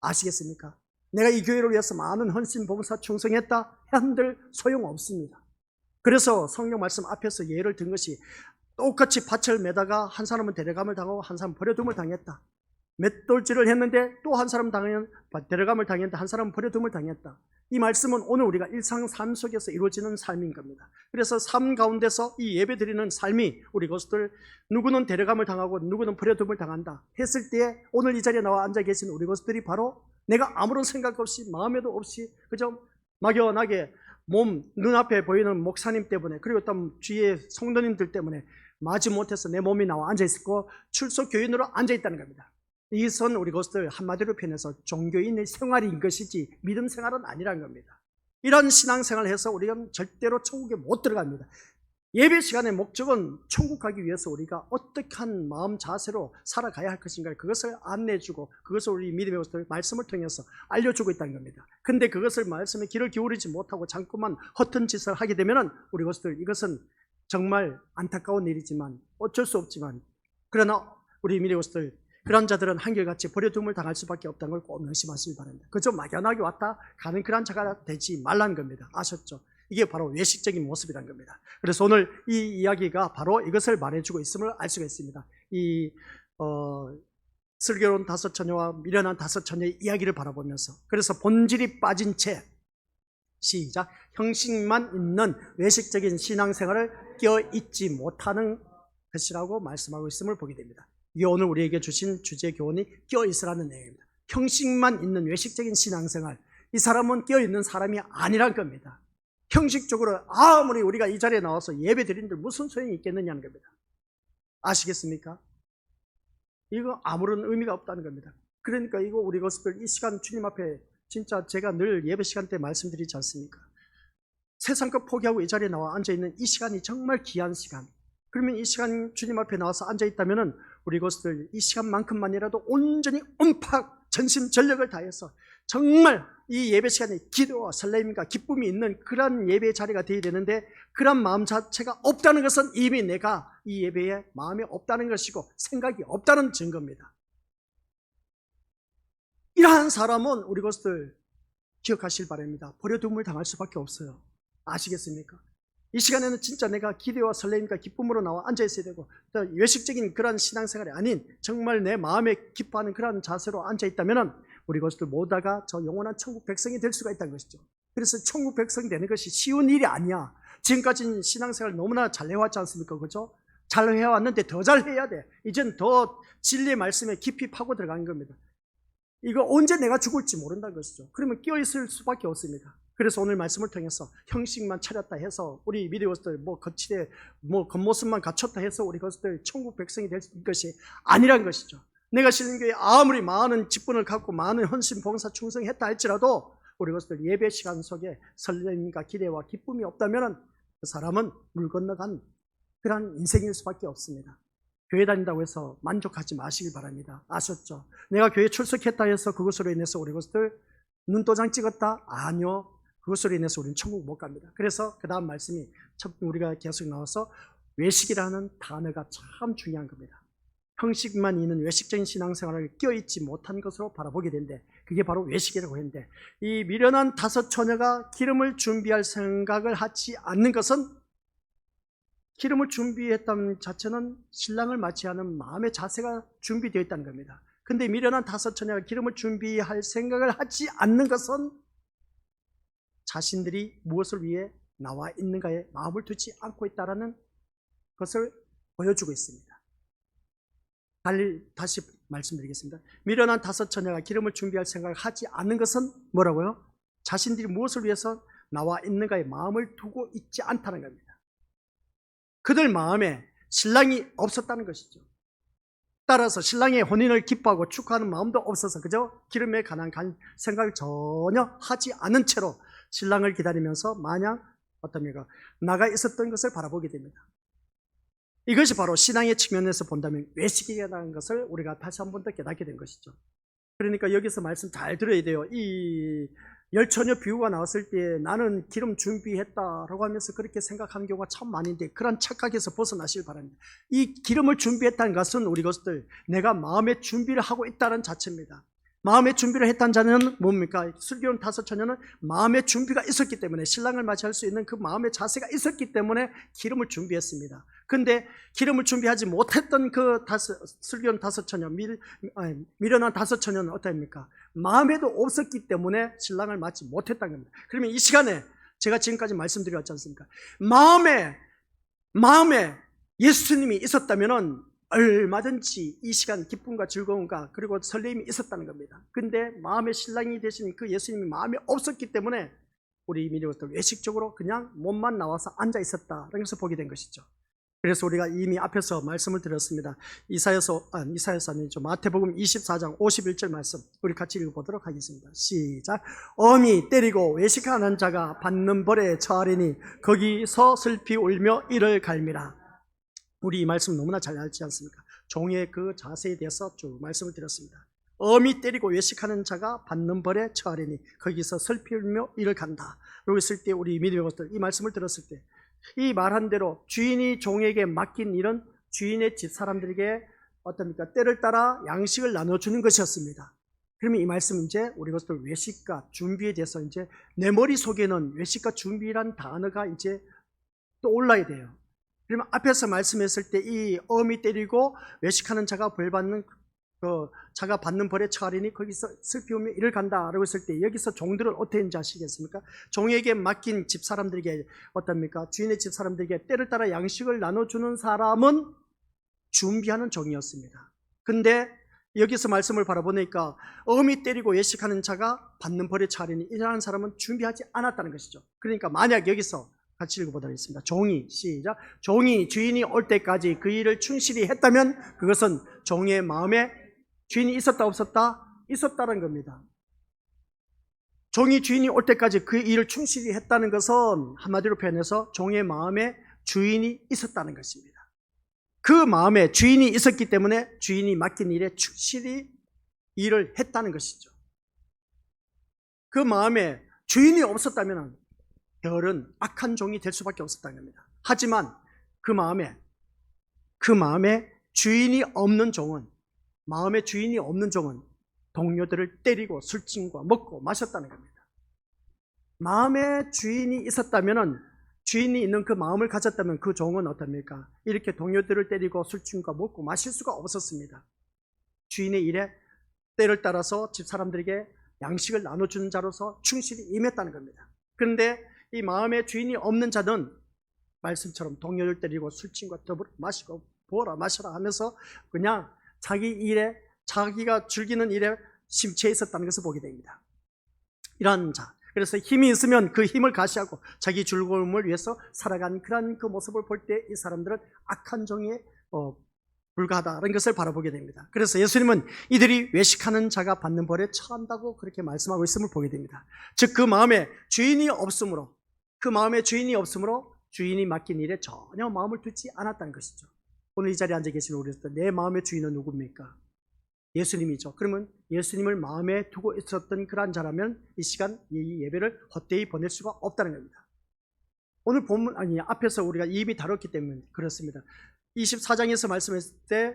아시겠습니까? 내가 이 교회를 위해서 많은 헌신, 봉사, 충성했다 한들 소용없습니다. 그래서 성경 말씀 앞에서 예를 든 것이, 똑같이 밭을 매다가 한 사람은 데려감을 당하고 한 사람은 버려둠을 당했다. 맷돌질을 했는데 또 한 사람은 데려감을 당했는데 한 사람은 버려둠을 당했다. 이 말씀은 오늘 우리가 일상 삶 속에서 이루어지는 삶인 겁니다. 그래서 삶 가운데서 이 예배 드리는 삶이 우리 것들, 누구는 데려감을 당하고 누구는 버려둠을 당한다 했을 때 오늘 이 자리에 나와 앉아 계신 우리 것들이 바로 내가 아무런 생각 없이 마음에도 없이 그저 막연하게 몸 눈앞에 보이는 목사님 때문에, 그리고 또 뒤에 성도님들 때문에 마지못해서 내 몸이 나와 앉아있고 출석 교인으로 앉아있다는 겁니다. 이것은 우리 것들 한마디로 표현해서 종교인의 생활인 것이지 믿음 생활은 아니라는 겁니다. 이런 신앙생활을 해서 우리가 절대로 천국에 못 들어갑니다. 예배 시간의 목적은 천국 가기 위해서 우리가 어떻게 한 마음 자세로 살아가야 할 것인가, 그것을 안내해주고 그것을 우리 믿음의 것들 말씀을 통해서 알려주고 있다는 겁니다. 근데 그것을 말씀에 귀를 기울이지 못하고 자꾸만 허튼 짓을 하게 되면은 우리 것들, 이것은 정말 안타까운 일이지만 어쩔 수 없지만, 그러나 우리 믿음의 것들, 그런 자들은 한결같이 버려둠을 당할 수밖에 없다는 걸 꼭 명심하시기 바랍니다. 그저 막연하게 왔다 가는 그런 자가 되지 말라는 겁니다. 아셨죠? 이게 바로 외식적인 모습이라는 겁니다. 그래서 오늘 이 이야기가 바로 이것을 말해주고 있음을 알 수가 있습니다. 이 슬기로운 다섯 처녀와 미련한 다섯 처녀의 이야기를 바라보면서, 그래서 본질이 빠진 채, 시작, 형식만 있는 외식적인 신앙생활을 껴있지 못하는 것이라고 말씀하고 있음을 보게 됩니다. 이게 오늘 우리에게 주신 주제 교훈이 껴있으라는 내용입니다. 형식만 있는 외식적인 신앙생활, 이 사람은 껴있는 사람이 아니란 겁니다. 형식적으로 아무리 우리가 이 자리에 나와서 예배 드리는데 무슨 소용이 있겠느냐는 겁니다. 아시겠습니까? 이거 아무런 의미가 없다는 겁니다. 그러니까 이거 우리 것들 이 시간 주님 앞에, 진짜 제가 늘 예배 시간 때 말씀드리지 않습니까? 세상 것 포기하고 이 자리에 나와 앉아있는 이 시간이 정말 귀한 시간. 그러면 이 시간 주님 앞에 나와서 앉아있다면 우리 것들 이 시간만큼만이라도 온전히 온팍 전심전력을 다해서 정말 이 예배 시간에 기도와 설렘과 기쁨이 있는 그런 예배 자리가 되어야 되는데, 그런 마음 자체가 없다는 것은 이미 내가 이 예배에 마음이 없다는 것이고 생각이 없다는 증거입니다. 이러한 사람은 우리 것들 기억하실 바랍니다. 버려둠을 당할 수밖에 없어요. 아시겠습니까? 이 시간에는 진짜 내가 기대와 설렘과 기쁨으로 나와 앉아있어야 되고, 또 외식적인 그런 신앙생활이 아닌 정말 내 마음에 기뻐하는 그런 자세로 앉아있다면 우리 것들 모두가 저 영원한 천국 백성이 될 수가 있다는 것이죠. 그래서 천국 백성이 되는 것이 쉬운 일이 아니야. 지금까지는 신앙생활 너무나 잘 해왔지 않습니까? 그죠? 잘 해왔는데 더 잘 해야 돼. 이젠 더 진리의 말씀에 깊이 파고 들어가는 겁니다. 이거 언제 내가 죽을지 모른다는 것이죠. 그러면 끼어있을 수밖에 없습니다. 그래서 오늘 말씀을 통해서 형식만 차렸다 해서 우리 믿음의 거칠에 겉모습만 갖췄다 해서 우리 것들 천국 백성이 될 것이 아니란 것이죠. 내가 신림교회에 아무리 많은 직분을 갖고 많은 헌신, 봉사, 충성했다 할지라도 우리 것들 예배 시간 속에 설렘과 기대와 기쁨이 없다면 그 사람은 물 건너간 그런 인생일 수밖에 없습니다. 교회 다닌다고 해서 만족하지 마시길 바랍니다. 아셨죠? 내가 교회 출석했다 해서 그것으로 인해서 우리 것들 눈도장 찍었다? 아니요. 그것으로 인해서 우리는 천국 못 갑니다. 그래서 그 다음 말씀이 우리가 계속 나와서 외식이라는 단어가 참 중요한 겁니다. 형식만 있는 외식적인 신앙생활을 껴있지 못한 것으로 바라보게 되는데, 그게 바로 외식이라고 했는데, 이 미련한 다섯 처녀가 기름을 준비할 생각을 하지 않는 것은, 기름을 준비했다는 자체는 신랑을 맞이하는 마음의 자세가 준비되어 있다는 겁니다. 근데 미련한 다섯 처녀가 기름을 준비할 생각을 하지 않는 것은 자신들이 무엇을 위해 나와 있는가에 마음을 두지 않고 있다는 것을 보여주고 있습니다. 다시 말씀드리겠습니다. 미련한 다섯 처녀가 기름을 준비할 생각을 하지 않는 것은 뭐라고요? 자신들이 무엇을 위해서 나와 있는가에 마음을 두고 있지 않다는 겁니다. 그들 마음에 신랑이 없었다는 것이죠. 따라서 신랑의 혼인을 기뻐하고 축하하는 마음도 없어서 그저 기름에 관한 생각을 전혀 하지 않은 채로 신랑을 기다리면서 마냥 어떻습니까? 나가 있었던 것을 바라보게 됩니다. 이것이 바로 신앙의 측면에서 본다면 외식이라는 것을 우리가 다시 한 번 더 깨닫게 된 것이죠. 그러니까 여기서 말씀 잘 들어야 돼요. 이 열처녀 비유가 나왔을 때 나는 기름 준비했다라고 하면서 그렇게 생각하는 경우가 참 많은데 그런 착각에서 벗어나시길 바랍니다. 이 기름을 준비했다는 것은 우리 것들 내가 마음의 준비를 하고 있다는 자체입니다. 마음의 준비를 했다는 자는 뭡니까? 슬기로운 다섯 처녀는 마음의 준비가 있었기 때문에 신랑을 맞이할 수 있는 그 마음의 자세가 있었기 때문에 기름을 준비했습니다. 근데 기름을 준비하지 못했던 그 슬기로운 다섯 처녀, 미련한 다섯 처녀는 어떠합니까? 마음에도 없었기 때문에 신랑을 맞지 못했다는 겁니다. 그러면 이 시간에 제가 지금까지 말씀드렸지 않습니까? 마음에 예수님이 있었다면은 얼마든지 이 시간 기쁨과 즐거움과 그리고 설렘이 있었다는 겁니다. 근데 마음의 신랑이 되신 그 예수님이 마음에 없었기 때문에 우리 믿음으로부터 외식적으로 그냥 몸만 나와서 앉아 있었다라는 것을 보게 된 것이죠. 그래서 우리가 이미 앞에서 말씀을 드렸습니다. 이사야서 아니죠. 마태복음 24장 51절 말씀 우리 같이 읽어보도록 하겠습니다. 시작. 어미 때리고 외식하는 자가 받는 벌에 처하리니 거기서 슬피 울며 이를 갈미라. 우리 이 말씀 너무나 잘 알지 않습니까? 종의 그 자세에 대해서 쭉 말씀을 드렸습니다. 어미 때리고 외식하는 자가 받는 벌에 처하리니 거기서 슬피 울며 이를 간다. 그러고 있을 때 우리 믿음의 것들 이 말씀을 들었을 때 이 말한 대로 주인이 종에게 맡긴 일은 주인의 집 사람들에게 어떻습니까? 때를 따라 양식을 나눠주는 것이었습니다. 그러면 이 말씀은 이제 우리 것들 외식과 준비에 대해서 이제 내 머릿속에는 외식과 준비란 단어가 이제 또 올라야 돼요. 그러면 앞에서 말씀했을 때 이 어미 때리고 외식하는 자가 벌받는 자가 받는 벌에 처하리니 거기서 슬피 울며 이를 간다라고 했을 때 여기서 종들은 어떻게 했는지 아시겠습니까? 종에게 맡긴 집 사람들에게 어떻습니까? 주인의 집 사람들에게 때를 따라 양식을 나눠주는 사람은 준비하는 종이었습니다. 근데 여기서 말씀을 바라보니까 어미 때리고 외식하는 자가 받는 벌에 처하리니 이러한 사람은 준비하지 않았다는 것이죠. 그러니까 만약 여기서 같이 읽어보도록 하겠습니다. 종이 시작. 종이 주인이 올 때까지 그 일을 충실히 했다면 그것은 종의 마음에 주인이 있었다 없었다? 있었다는 겁니다. 종이 주인이 올 때까지 그 일을 충실히 했다는 것은 한마디로 표현해서 종의 마음에 주인이 있었다는 것입니다. 그 마음에 주인이 있었기 때문에 주인이 맡긴 일에 충실히 일을 했다는 것이죠. 그 마음에 주인이 없었다면 별은 악한 종이 될 수밖에 없었다는 겁니다. 하지만 그 마음에 주인이 없는 종은 마음에 주인이 없는 종은 동료들을 때리고 술친과 먹고 마셨다는 겁니다. 마음에 주인이 있었다면 주인이 있는 그 마음을 가졌다면 그 종은 어떻습니까? 이렇게 동료들을 때리고 술친과 먹고 마실 수가 없었습니다. 주인의 일에 때를 따라서 집 사람들에게 양식을 나눠주는 자로서 충실히 임했다는 겁니다. 그런데 이 마음에 주인이 없는 자는 말씀처럼 동료를 때리고 술친과 더불어 마시고 부어라 마셔라 하면서 그냥 자기 일에 자기가 즐기는 일에 심취해 있었다는 것을 보게 됩니다. 이러한 자, 그래서 힘이 있으면 그 힘을 가시하고 자기 즐거움을 위해서 살아간 그런 그 모습을 볼 때 이 사람들은 악한 종에 불과하다는 것을 바라보게 됩니다. 그래서 예수님은 이들이 외식하는 자가 받는 벌에 처한다고 그렇게 말씀하고 있음을 보게 됩니다. 즉 그 마음에 주인이 없으므로 주인이 맡긴 일에 전혀 마음을 두지 않았다는 것이죠. 오늘 이 자리에 앉아 계신 우리들, 내 마음의 주인은 누굽니까? 예수님이죠. 그러면 예수님을 마음에 두고 있었던 그러한 자라면 이 시간 이 예배를 헛되이 보낼 수가 없다는 겁니다. 오늘 본문 앞에서 우리가 이미 다뤘기 때문에 그렇습니다. 24장에서 말씀했을 때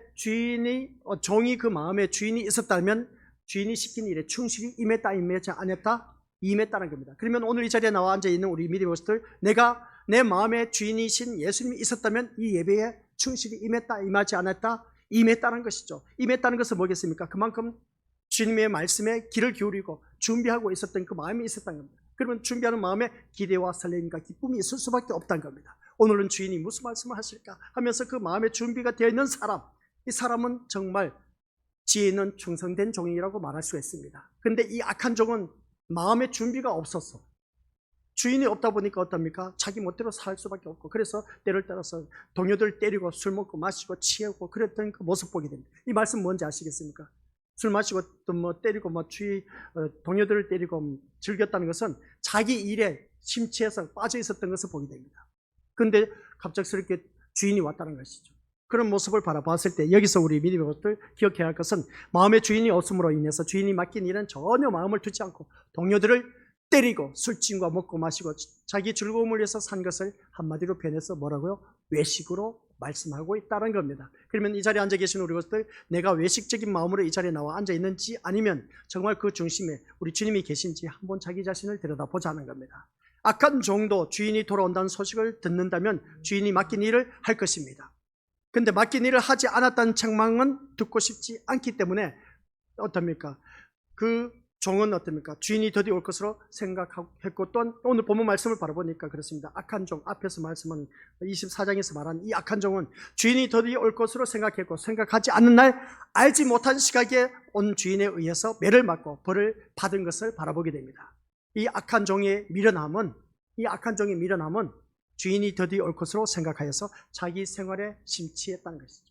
종이 그 마음에 주인이 있었다면 주인이 시킨 일에 충실히 임했다 임하지 않았다? 임했다는 겁니다. 그러면 오늘 이 자리에 나와 앉아 있는 우리 믿음의 것들, 내가 내 마음의 주인이신 예수님이 있었다면 이 예배에 충실히 임했다 임하지 않았다? 임했다는 것이죠. 임했다는 것은 뭐겠습니까? 그만큼 주님의 말씀에 귀를 기울이고 준비하고 있었던 그 마음이 있었다는 겁니다. 그러면 준비하는 마음에 기대와 설렘과 기쁨이 있을 수밖에 없다는 겁니다. 오늘은 주인이 무슨 말씀을 하실까 하면서 그 마음의 준비가 되어 있는 사람, 이 사람은 정말 지혜 있는 충성된 종이라고 말할 수 있습니다. 그런데 이 악한 종은 마음의 준비가 없었어. 주인이 없다 보니까 어떻습니까? 자기 멋대로 살 수밖에 없고, 그래서 때를 따라서 동료들 때리고 술 먹고 마시고 취하고 그랬던 그 모습 보게 됩니다. 이 말씀 뭔지 아시겠습니까? 술 마시고 또 뭐 때리고 뭐 동료들을 때리고 즐겼다는 것은 자기 일에 심취해서 빠져 있었던 것을 보게 됩니다. 그런데 갑작스럽게 주인이 왔다는 것이죠. 그런 모습을 바라봤을 때 여기서 우리 믿음의 것들 기억해야 할 것은 마음의 주인이 없음으로 인해서 주인이 맡긴 일은 전혀 마음을 두지 않고 동료들을 때리고 술집과 먹고 마시고 자기 즐거움을 위해서 산 것을 한마디로 표현해서 뭐라고요? 외식으로 말씀하고 있다는 겁니다. 그러면 이 자리에 앉아 계신 우리 것들, 내가 외식적인 마음으로 이 자리에 나와 앉아 있는지 아니면 정말 그 중심에 우리 주님이 계신지 한번 자기 자신을 들여다보자는 겁니다. 악한 종도 주인이 돌아온다는 소식을 듣는다면 주인이 맡긴 일을 할 것입니다. 근데 맡긴 일을 하지 않았다는 책망은 듣고 싶지 않기 때문에 어떻습니까? 그 종은 어떻습니까? 주인이 더디 올 것으로 생각했고, 또한 오늘 본문 말씀을 바라보니까 그렇습니다. 악한 종, 앞에서 말씀한 24장에서 말한 이 악한 종은 주인이 더디 올 것으로 생각했고, 생각하지 않는 날 알지 못한 시각에 온 주인에 의해서 매를 맞고 벌을 받은 것을 바라보게 됩니다. 이 악한 종의 미련함은 주인이 더디 올 것으로 생각하여서 자기 생활에 심취했다는 것이죠.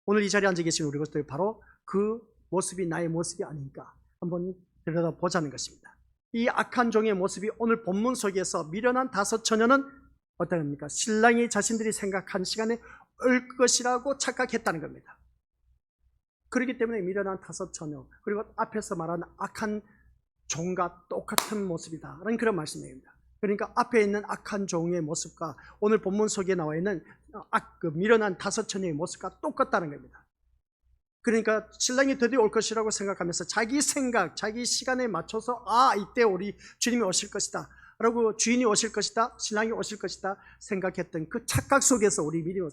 오늘 이 자리에 앉아 계신 우리 것들, 바로 그 모습이 나의 모습이 아닌가 한번 들여다보자는 것입니다. 이 악한 종의 모습이 오늘 본문 속에서 미련한 5 처녀는 어떠합니까? 신랑이 자신들이 생각한 시간에 올 것이라고 착각했다는 겁니다. 그렇기 때문에 미련한 5 처녀, 그리고 앞에서 말한 악한 종과 똑같은 모습이다라는 그런 말씀입니다. 그러니까 앞에 있는 악한 종의 모습과 오늘 본문 속에 나와 있는 미련한 5 처녀의 모습과 똑같다는 겁니다. 그러니까 신랑이 드디어 올 것이라고 생각하면서 자기 생각, 자기 시간에 맞춰서 이때 우리 주님이 오실 것이다 라고, 주인이 오실 것이다, 신랑이 오실 것이다 생각했던 그 착각 속에서 우리 믿음을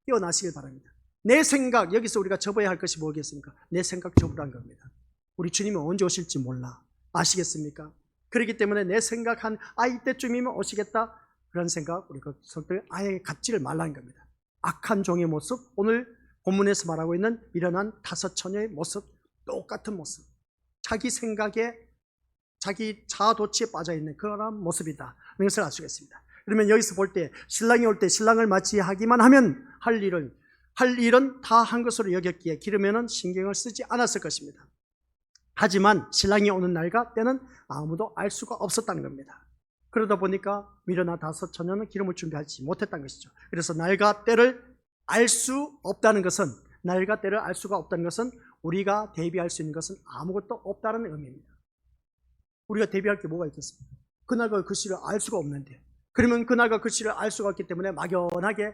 뛰어나시길 바랍니다. 내 생각, 여기서 우리가 접어야 할 것이 뭐겠습니까? 내 생각 접으라는 겁니다. 우리 주님이 언제 오실지 몰라. 아시겠습니까? 그렇기 때문에 내 생각한 이때쯤이면 오시겠다, 그런 생각 우리 그것들 아예 갖지를 말라는 겁니다. 악한 종의 모습, 오늘 본문에서 말하고 있는 미련한 5 처녀의 모습, 똑같은 모습, 자기 생각에 자기 자아도취에 빠져있는 그런 모습이다, 이것을 알 수가 있습니다. 그러면 여기서 볼 때 신랑이 올 때 신랑을 맞이하기만 하면 할 일은 다 한 것으로 여겼기에 기르면은 신경을 쓰지 않았을 것입니다. 하지만 신랑이 오는 날과 때는 아무도 알 수가 없었다는 겁니다. 그러다 보니까 미련한 5 처녀는 기름을 준비하지 못했다는 것이죠. 그래서 날과 때를 알 수 없다는 것은, 날과 때를 알 수가 없다는 것은 우리가 대비할 수 있는 것은 아무것도 없다는 의미입니다. 우리가 대비할 게 뭐가 있겠습니까? 그날과 그 시를 알 수가 없는데, 그러면 그날과 그 시를 알 수가 없기 때문에 막연하게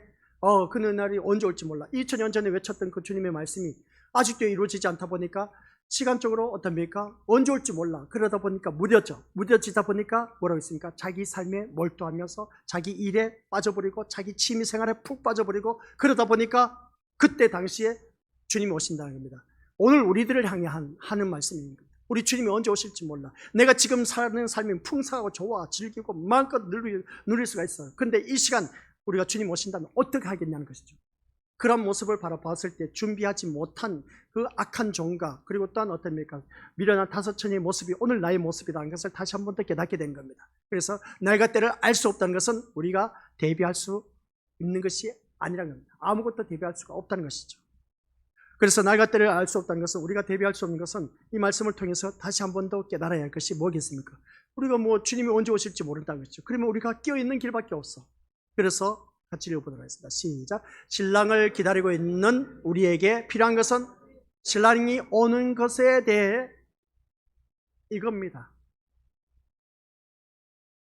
그 날이 언제 올지 몰라, 2000년 전에 외쳤던 그 주님의 말씀이 아직도 이루어지지 않다 보니까 시간적으로 어떻습니까? 언제 올지 몰라. 그러다 보니까 무뎌지다 보니까 뭐라고 했습니까? 자기 삶에 몰두하면서 자기 일에 빠져버리고 자기 취미생활에 푹 빠져버리고, 그러다 보니까 그때 당시에 주님이 오신다는 겁니다. 오늘 우리들을 향해 하는 말씀입니다. 우리 주님이 언제 오실지 몰라. 내가 지금 사는 삶이 풍성하고 좋아, 즐기고 마음껏 누릴 수가 있어요. 그런데 이 시간 우리가 주님 오신다면 어떻게 하겠냐는 것이죠. 그런 모습을 바라봤을 때 준비하지 못한 그 악한 종과, 그리고 또한 어떻습니까? 미련한 5 처녀의 모습이 오늘 나의 모습이라는 것을 다시 한 번 더 깨닫게 된 겁니다. 그래서 날과 때를 알 수 없다는 것은 우리가 대비할 수 있는 것이 아니라는 겁니다. 아무것도 대비할 수가 없다는 것이죠. 그래서 날과 때를 알 수 없다는 것은, 우리가 대비할 수 없는 것은 이 말씀을 통해서 다시 한 번 더 깨달아야 할 것이 뭐겠습니까? 우리가 주님이 언제 오실지 모른다는 것이죠. 그러면 우리가 끼어있는 길밖에 없어. 그래서 같이 읽어보도록 하겠습니다. 시작. 신랑을 기다리고 있는 우리에게 필요한 것은 신랑이 오는 것에 대해 이겁니다.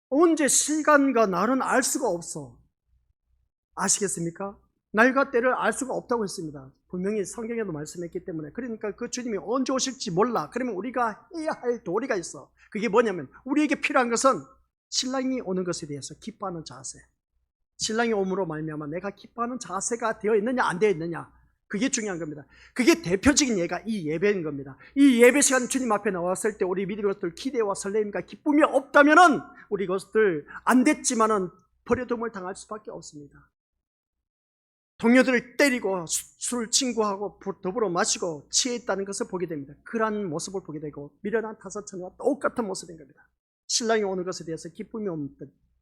언제 시간과 날은 알 수가 없어. 아시겠습니까? 날과 때를 알 수가 없다고 했습니다. 분명히 성경에도 말씀했기 때문에. 그러니까 그 주님이 언제 오실지 몰라. 그러면 우리가 해야 할 도리가 있어. 그게 뭐냐면, 우리에게 필요한 것은 신랑이 오는 것에 대해서 기뻐하는 자세. 신랑이 오므로 말미암아 내가 기뻐하는 자세가 되어 있느냐 안 되어 있느냐, 그게 중요한 겁니다. 그게 대표적인 예가 이 예배인 겁니다. 이 예배 시간 주님 앞에 나왔을 때 우리 믿음의 것들 기대와 설렘과 기쁨이 없다면은 우리 것들 안 됐지만은 버려둠을 당할 수밖에 없습니다. 동료들을 때리고 술 친구하고 더불어 마시고 취해 있다는 것을 보게 됩니다. 그러한 모습을 보게 되고, 미련한 5 처녀와 똑같은 모습인 겁니다. 신랑이 오는 것에 대해서 기쁨이 없는,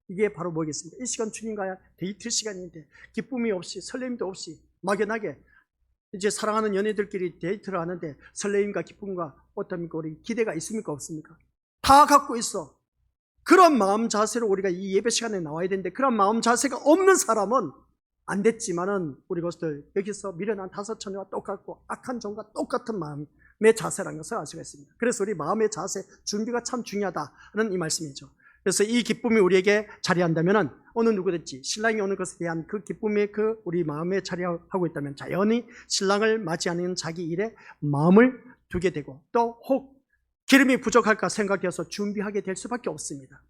이게 바로 뭐겠습니까? 이 시간 주님과의 데이트 시간인데 기쁨이 없이 설렘도 없이 막연하게 이제 사랑하는 연애들끼리 데이트를 하는데 설레임과 기쁨과 어떻습니까? 우리 기대가 있습니까? 없습니까? 다 갖고 있어. 그런 마음 자세로 우리가 이 예배 시간에 나와야 되는데 그런 마음 자세가 없는 사람은 안 됐지만은 우리 것들 여기서 미련한 다섯 처녀와 똑같고 악한 종과 똑같은 마음의 자세라는 것을 알 수가 있습니다. 그래서 우리 마음의 자세 준비가 참 중요하다는 이 말씀이죠. 그래서 이 기쁨이 우리에게 자리한다면은 어느 누구든지 신랑이 오는 것에 대한 그 기쁨이 그 우리 마음에 자리하고 있다면 자연히 신랑을 맞이하는 자기 일에 마음을 두게 되고 또 혹 기름이 부족할까 생각해서 준비하게 될 수밖에 없습니다.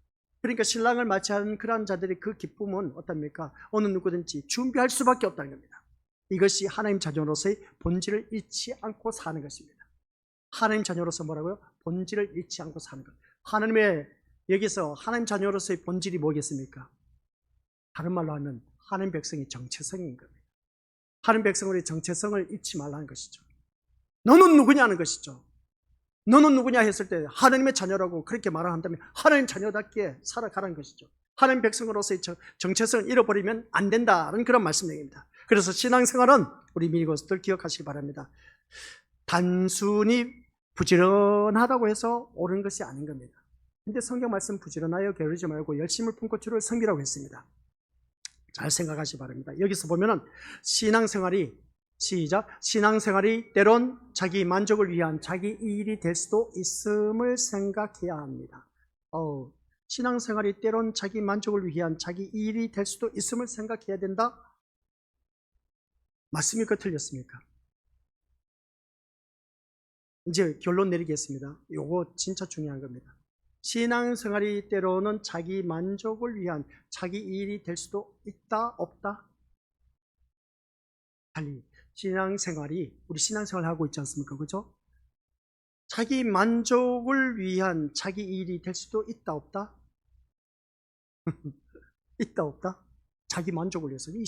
그러니까 신랑을 맞이하는 그러한 자들의 그 기쁨은 어떻습니까? 어느 누구든지 준비할 수밖에 없다는 겁니다. 이것이 하나님 자녀로서의 본질을 잃지 않고 사는 것입니다. 하나님 자녀로서 뭐라고요? 본질을 잃지 않고 사는 것. 하나님의 여기서 하나님 자녀로서의 본질이 뭐겠습니까? 다른 말로 하면 하나님 백성의 정체성인 겁니다. 하나님 백성의 정체성을 잊지 말라는 것이죠. 너는 누구냐는 것이죠. 너는 누구냐 했을 때 하나님의 자녀라고 그렇게 말을 한다면 하나님 자녀답게 살아가라는 것이죠. 하나님 백성으로서의 정체성을 잃어버리면 안 된다는 그런 말씀입니다. 그래서 신앙생활은 우리 미니고스들 기억하시기 바랍니다. 단순히 부지런하다고 해서 옳은 것이 아닌 겁니다. 근데 성경 말씀 부지런하여 게으르지 말고 열심을 품고 주를 섬기라고 했습니다. 잘 생각하시기 바랍니다. 여기서 보면은 신앙생활이 시작. 신앙생활이 때론 자기 만족을 위한 자기 일이 될 수도 있음을 생각해야 합니다. 신앙생활이 때론 자기 만족을 위한 자기 일이 될 수도 있음을 생각해야 된다? 맞습니까? 틀렸습니까? 이제 결론 내리겠습니다. 요거 진짜 중요한 겁니다. 신앙생활이 때로는 자기 만족을 위한 자기 일이 될 수도 있다? 없다? 아니, 신앙생활이 우리 신앙생활 하고 있지 않습니까? 그죠? 자기 만족을 위한 자기 일이 될 수도 있다? 없다? 있다? 없다? 자기 만족을 위해서 이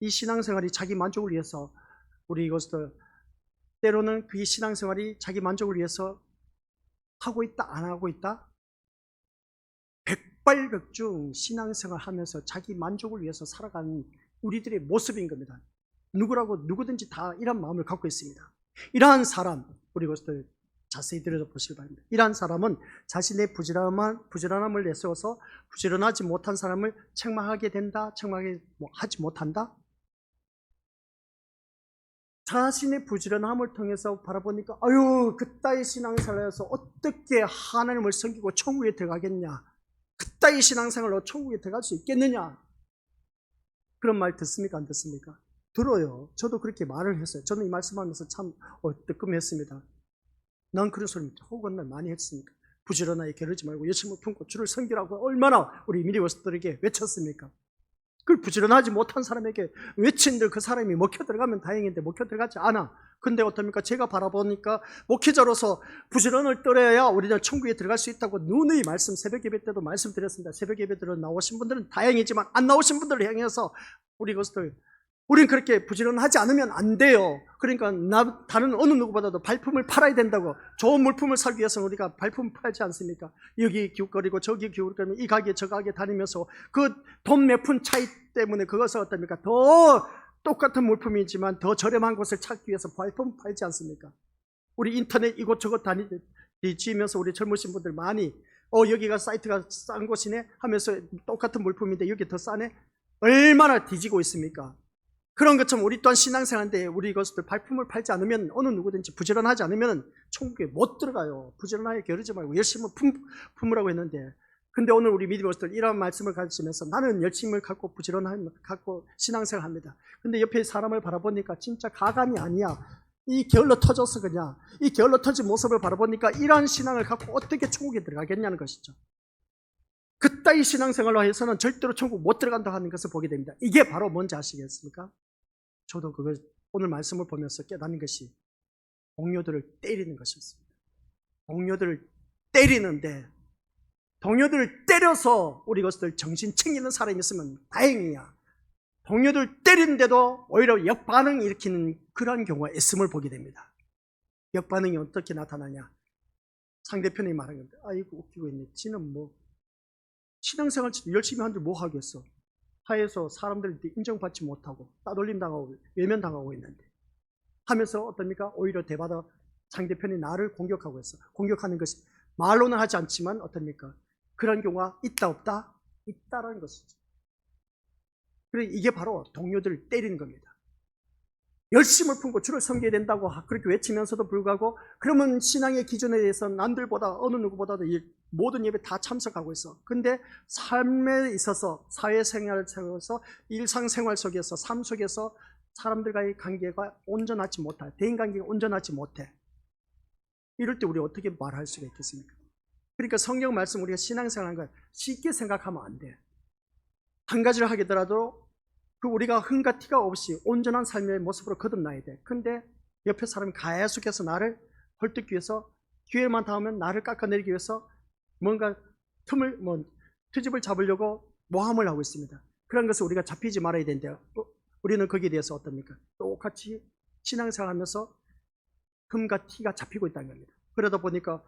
신앙생활이 자기 만족을 위해서 우리 이것을 때로는 그 신앙생활이 자기 만족을 위해서 하고 있다? 안 하고 있다? 백발백중 신앙생활 하면서 자기 만족을 위해서 살아가는 우리들의 모습인 겁니다. 누구든지 다 이런 마음을 갖고 있습니다. 이러한 사람, 우리 이것들 자세히 들여다보시기 바랍니다. 이러한 사람은 자신의 부지런함을 내세워서 부지런하지 못한 사람을 책망하게 된다? 책망하지 못한다? 자신의 부지런함을 통해서 바라보니까 아유 그따위 신앙생활에서 어떻게 하나님을 섬기고 천국에 들어가겠냐, 그따위 신앙생활로 천국에 들어갈 수 있겠느냐, 그런 말 듣습니까? 안 듣습니까? 들어요. 저도 그렇게 말을 했어요. 저는 이 말씀하면서 참 뜨끔했습니다. 난 그런 소리 혹은 날 많이 했으니까 부지런하게 게으르지 말고 열심을 품고 주를 섬기라고 얼마나 우리 미리워스들에게 외쳤습니까? 그걸 부지런하지 못한 사람에게 외친들 그 사람이 먹혀 들어가면 다행인데 먹혀 들어가지 않아. 근데 어떻습니까? 제가 바라보니까 목회자로서 부지런을 떨어야 우리는 천국에 들어갈 수 있다고 누누이 말씀, 새벽 예배 때도 말씀드렸습니다. 새벽 예배들은 나오신 분들은 다행이지만 안 나오신 분들을 향해서 우리는 그렇게 부지런하지 않으면 안 돼요. 그러니까 다른 어느 누구보다도 발품을 팔아야 된다고. 좋은 물품을 사기 위해서는 우리가 발품을 팔지 않습니까? 여기 기웃거리고 저기 기웃거리고 이 가게 저 가게 다니면서 그 돈 몇 푼 차이 때문에 그것을 어떻습니까? 더 똑같은 물품이지만 더 저렴한 곳을 찾기 위해서 발품 팔지 않습니까? 우리 인터넷 이곳저곳 뒤지면서 우리 젊으신 분들 많이 여기가 사이트가 싼 곳이네 하면서 똑같은 물품인데 여기 더 싸네? 얼마나 뒤지고 있습니까? 그런 것처럼 우리 또한 신앙생활인데 우리 이것들 발품을 팔지 않으면 어느 누구든지 부지런하지 않으면 천국에 못 들어가요. 부지런하게 게으르지 말고 열심히 품으라고 했는데, 근데 오늘 우리 믿음으로들 이런 말씀을 가르치면서 나는 열심을 갖고 부지런함을 갖고 신앙생활 합니다. 근데 옆에 사람을 바라보니까 진짜 가감이 아니야. 이 게을러 터져서 그냥 이 게을러 터진 모습을 바라보니까 이러한 신앙을 갖고 어떻게 천국에 들어가겠냐는 것이죠. 그따위 신앙생활로 해서는 절대로 천국 못 들어간다 하는 것을 보게 됩니다. 이게 바로 뭔지 아시겠습니까? 저도 그걸 오늘 말씀을 보면서 깨닫는 것이 동료들을 때리는 것이었습니다. 동료들을 때리는데 동료들을 때려서 우리 것들 정신 챙기는 사람이 있으면 다행이야. 동료들 때리는데도 오히려 역반응 일으키는 그런 경우가 있음을 보게 됩니다. 역반응이 어떻게 나타나냐? 상대편이 말한 건데, 아이고 웃기고 있네. 지는 뭐 신앙생활 열심히 하는데 뭐 하겠어. 사회에서 사람들한테 인정받지 못하고 따돌림 당하고 외면당하고 있는데 하면서 어떻습니까? 오히려 대받아 상대편이 나를 공격하고 있어. 공격하는 것이 말로는 하지 않지만 어떻습니까? 그런 경우가 있다 없다? 있다라는 것이죠. 그래 이게 바로 동료들을 때리는 겁니다. 열심을 품고 주를 섬겨야 된다고 그렇게 외치면서도 불구하고 그러면 신앙의 기준에 대해서 남들보다 어느 누구보다도 모든 예배 다 참석하고 있어. 근데 삶에 있어서 사회생활 속에서 일상생활 속에서 삶 속에서 사람들과의 관계가 온전하지 못해. 대인관계가 온전하지 못해. 이럴 때 우리 어떻게 말할 수가 있겠습니까? 그러니까 성경 말씀 우리가 신앙생활하는 걸 쉽게 생각하면 안 돼. 한 가지를 하더라도 그 우리가 흠과 티가 없이 온전한 삶의 모습으로 거듭나야 돼. 근데 옆에 사람이 계속해서 나를 헐뜯기 위해서 기회만 닿으면 나를 깎아내리기 위해서 뭔가 트집을 잡으려고 모함을 하고 있습니다. 그런 것을 우리가 잡히지 말아야 되는데요. 우리는 거기에 대해서 어떻습니까? 똑같이 신앙생활하면서 흠과 티가 잡히고 있다는 겁니다. 그러다 보니까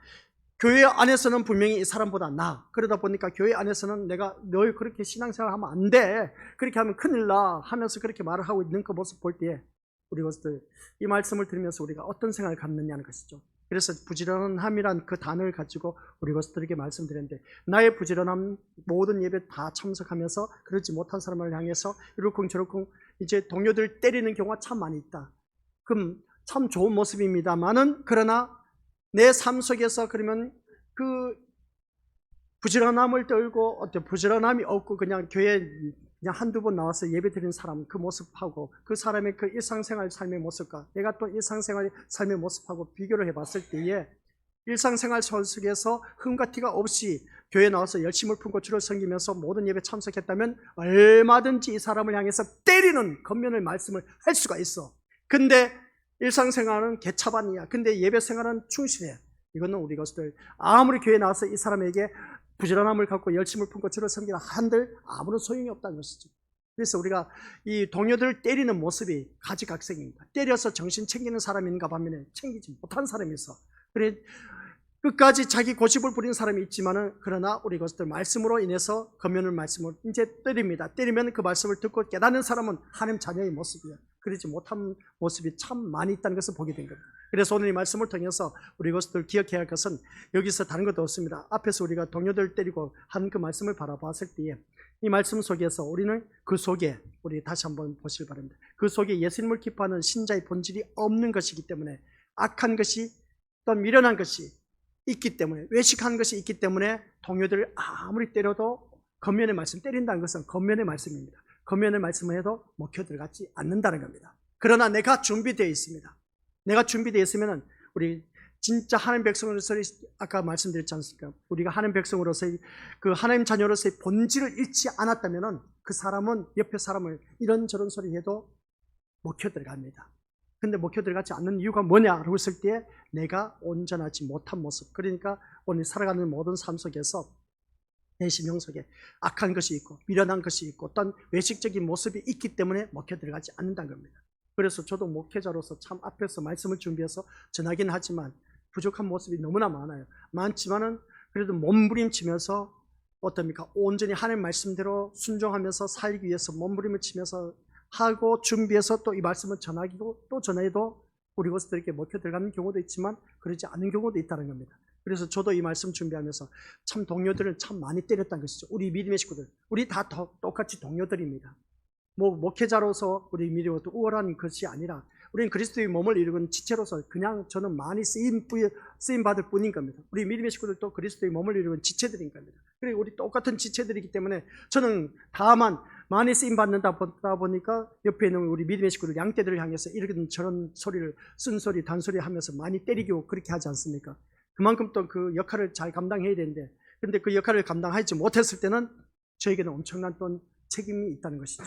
교회 안에서는 분명히 이 사람보다 나. 그러다 보니까 교회 안에서는 내가 널 그렇게 신앙생활 하면 안 돼. 그렇게 하면 큰일 나. 하면서 그렇게 말을 하고 있는 그 모습 볼 때에 우리 것들 이 말씀을 들으면서 우리가 어떤 생각을 갖느냐는 것이죠. 그래서 부지런함이란 그 단어를 가지고 우리 것들에게 말씀드렸는데 나의 부지런함 모든 예배 다 참석하면서 그러지 못한 사람을 향해서 이러쿵저러쿵 이제 동료들 때리는 경우가 참 많이 있다. 그럼 참 좋은 모습입니다만은 그러나 내 삶 속에서 그러면 그 부지런함을 떨고 어떤 부지런함이 없고 그냥 교회 그냥 한두 번 나와서 예배 드리는 사람 그 모습하고 그 사람의 그 일상생활 삶의 모습과 내가 또 일상생활 삶의 모습하고 비교를 해봤을 때에 일상생활 속에서 흠과 티가 없이 교회에 나와서 열심을 품고 주를 섬기면서 모든 예배 참석했다면 얼마든지 이 사람을 향해서 때리는 겉면의 말씀을 할 수가 있어. 근데 일상생활은 개차반이야. 근데 예배생활은 충실해. 이거는 우리 것들 아무리 교회에 나와서 이 사람에게 부지런함을 갖고 열심을 품고 주를 섬기라 한들 아무런 소용이 없다는 것이죠. 그래서 우리가 이 동료들을 때리는 모습이 가지각색입니다. 때려서 정신 챙기는 사람인가 반면에 챙기지 못한 사람이 있어. 그래 끝까지 자기 고집을 부리는 사람이 있지만은 그러나 우리 것들 말씀으로 인해서 겉면을 말씀을 이제 때립니다. 때리면 그 말씀을 듣고 깨닫는 사람은 하나님 자녀의 모습이야. 그러지 못한 모습이 참 많이 있다는 것을 보게 된 겁니다. 그래서 오늘 이 말씀을 통해서 우리 것들 기억해야 할 것은 여기서 다른 것도 없습니다. 앞에서 우리가 동료들 때리고 한 그 말씀을 바라봤을 때에 이 말씀 속에서 우리는 그 속에 우리 다시 한번 보시기 바랍니다. 그 속에 예수님을 기뻐하는 신자의 본질이 없는 것이기 때문에 악한 것이 또 미련한 것이 있기 때문에 외식한 것이 있기 때문에 동료들을 아무리 때려도 겉면의 말씀 때린다는 것은 겉면의 말씀입니다. 겉면의 말씀을 해도 먹혀 들어가지 않는다는 겁니다. 그러나 내가 준비되어 있습니다. 내가 준비되어 있으면 우리 진짜 하나님 백성으로서 아까 말씀드렸지 않습니까? 우리가 하나님 백성으로서 그 하나님 자녀로서의 본질을 잃지 않았다면 그 사람은 옆에 사람을 이런저런 소리 해도 먹혀 들어갑니다. 근데 먹혀 들어가지 않는 이유가 뭐냐라고 했을 때 내가 온전하지 못한 모습. 그러니까 오늘 살아가는 모든 삶 속에서 내 심령 속에 악한 것이 있고 미련한 것이 있고 어떤 외식적인 모습이 있기 때문에 먹혀 들어가지 않는다는 겁니다. 그래서 저도 목회자로서 참 앞에서 말씀을 준비해서 전하긴 하지만 부족한 모습이 너무나 많아요. 많지만은 그래도 몸부림치면서 어떻습니까? 온전히 하나님 말씀대로 순종하면서 살기 위해서 몸부림을 치면서 하고 준비해서 또 이 말씀을 전하기도 또 전해도 우리 것들에게 먹혀 들어가는 경우도 있지만 그러지 않은 경우도 있다는 겁니다. 그래서 저도 이 말씀 준비하면서 참 동료들을 참 많이 때렸다는 것이죠. 우리 믿음의 식구들, 우리 다 똑같이 동료들입니다. 뭐 목회자로서 우리 믿음이 우월한 것이 아니라 우리는 그리스도의 몸을 이루는 지체로서 그냥 저는 많이 쓰임 받을 뿐인 겁니다. 우리 믿음의 식구들도 그리스도의 몸을 이루는 지체들인 겁니다. 그리고 우리 똑같은 지체들이기 때문에 저는 다만 많이 쓰임 받는다 보니까 옆에 있는 우리 믿음의 식구들 양떼들을 향해서 이런 저런 소리를 쓴소리 단소리 하면서 많이 때리고 그렇게 하지 않습니까? 그만큼 또 그 역할을 잘 감당해야 되는데 그런데 그 역할을 감당하지 못했을 때는 저에게는 엄청난 또 책임이 있다는 것이죠.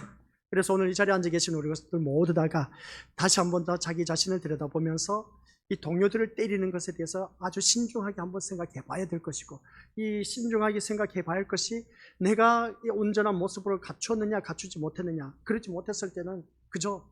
그래서 오늘 이 자리에 앉아 계신 우리 것들 모두 다가 다시 한 번 더 자기 자신을 들여다보면서 이 동료들을 때리는 것에 대해서 아주 신중하게 한번 생각해 봐야 될 것이고 이 신중하게 생각해 봐야 할 것이 내가 이 온전한 모습으로 갖추었느냐 갖추지 못했느냐 그렇지 못했을 때는 그저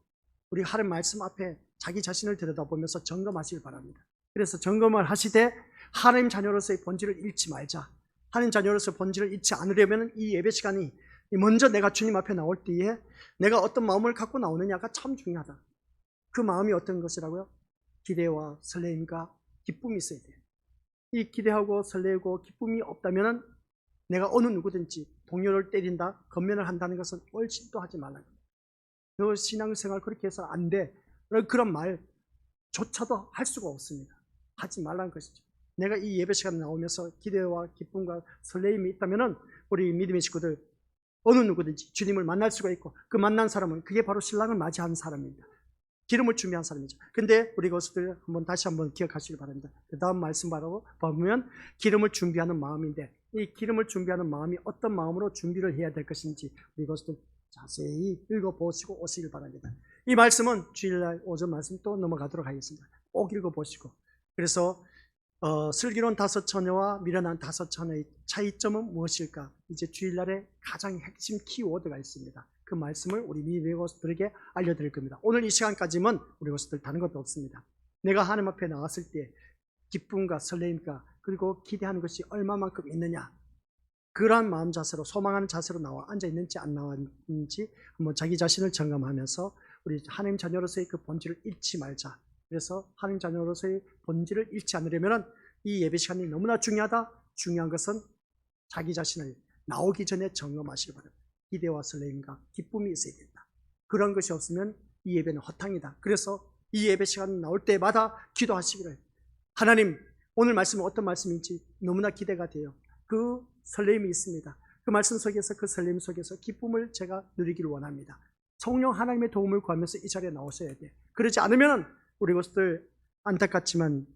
우리 하나님 말씀 앞에 자기 자신을 들여다보면서 점검하시길 바랍니다. 그래서 점검을 하시되 하나님 자녀로서의 본질을 잃지 말자. 하나님 자녀로서의 본질을 잃지 않으려면 이 예배 시간이 먼저 내가 주님 앞에 나올 때에 내가 어떤 마음을 갖고 나오느냐가 참 중요하다. 그 마음이 어떤 것이라고요? 기대와 설레임과 기쁨이 있어야 돼요. 이 기대하고 설레고 기쁨이 없다면 내가 어느 누구든지 동료를 때린다, 건면을 한다는 것은 얼씬도 하지 말라는 거예요. 너 신앙생활 그렇게 해서 안 돼. 그런 말조차도 할 수가 없습니다. 하지 말라는 것이죠. 내가 이 예배 시간에 나오면서 기대와 기쁨과 설레임이 있다면 우리 믿음의 식구들 어느 누구든지 주님을 만날 수가 있고 그 만난 사람은 그게 바로 신랑을 맞이하는 사람입니다. 기름을 준비한 사람이죠. 근데 우리 것들 다시 한번 기억하시기 바랍니다. 그 다음 말씀 바로 보면 기름을 준비하는 마음인데 이 기름을 준비하는 마음이 어떤 마음으로 준비를 해야 될 것인지 우리 것들 자세히 읽어보시고 오시길 바랍니다. 이 말씀은 주일날 오전 말씀 또 넘어가도록 하겠습니다. 꼭 읽어보시고 그래서 슬기로운 다섯 처녀와 미련한 다섯 처녀의 차이점은 무엇일까? 이제 주일날에 가장 핵심 키워드가 있습니다. 그 말씀을 우리 믿음의 것들에게 알려드릴 겁니다. 오늘 이 시간까지는 우리 것들 다른 것도 없습니다. 내가 하나님 앞에 나왔을 때 기쁨과 설레임과 그리고 기대하는 것이 얼마만큼 있느냐, 그러한 마음 자세로 소망하는 자세로 나와 앉아 있는지 안 나와 있는지 한번 자기 자신을 점검하면서 우리 하나님 자녀로서의 그 본질을 잃지 말자. 그래서 하나님 자녀로서의 본질을 잃지 않으려면 이 예배 시간이 너무나 중요하다. 중요한 것은 자기 자신을 나오기 전에 점검하시기 바랍니다. 기대와 설레임과 기쁨이 있어야 된다. 그런 것이 없으면 이 예배는 허탕이다. 그래서 이 예배 시간 나올 때마다 기도하시기를, 하나님 오늘 말씀은 어떤 말씀인지 너무나 기대가 돼요. 그 설렘이 있습니다. 그 말씀 속에서 그 설렘 속에서 기쁨을 제가 누리기를 원합니다. 성령 하나님의 도움을 구하면서 이 자리에 나오셔야 돼. 그러지 않으면 우리 것들 안타깝지만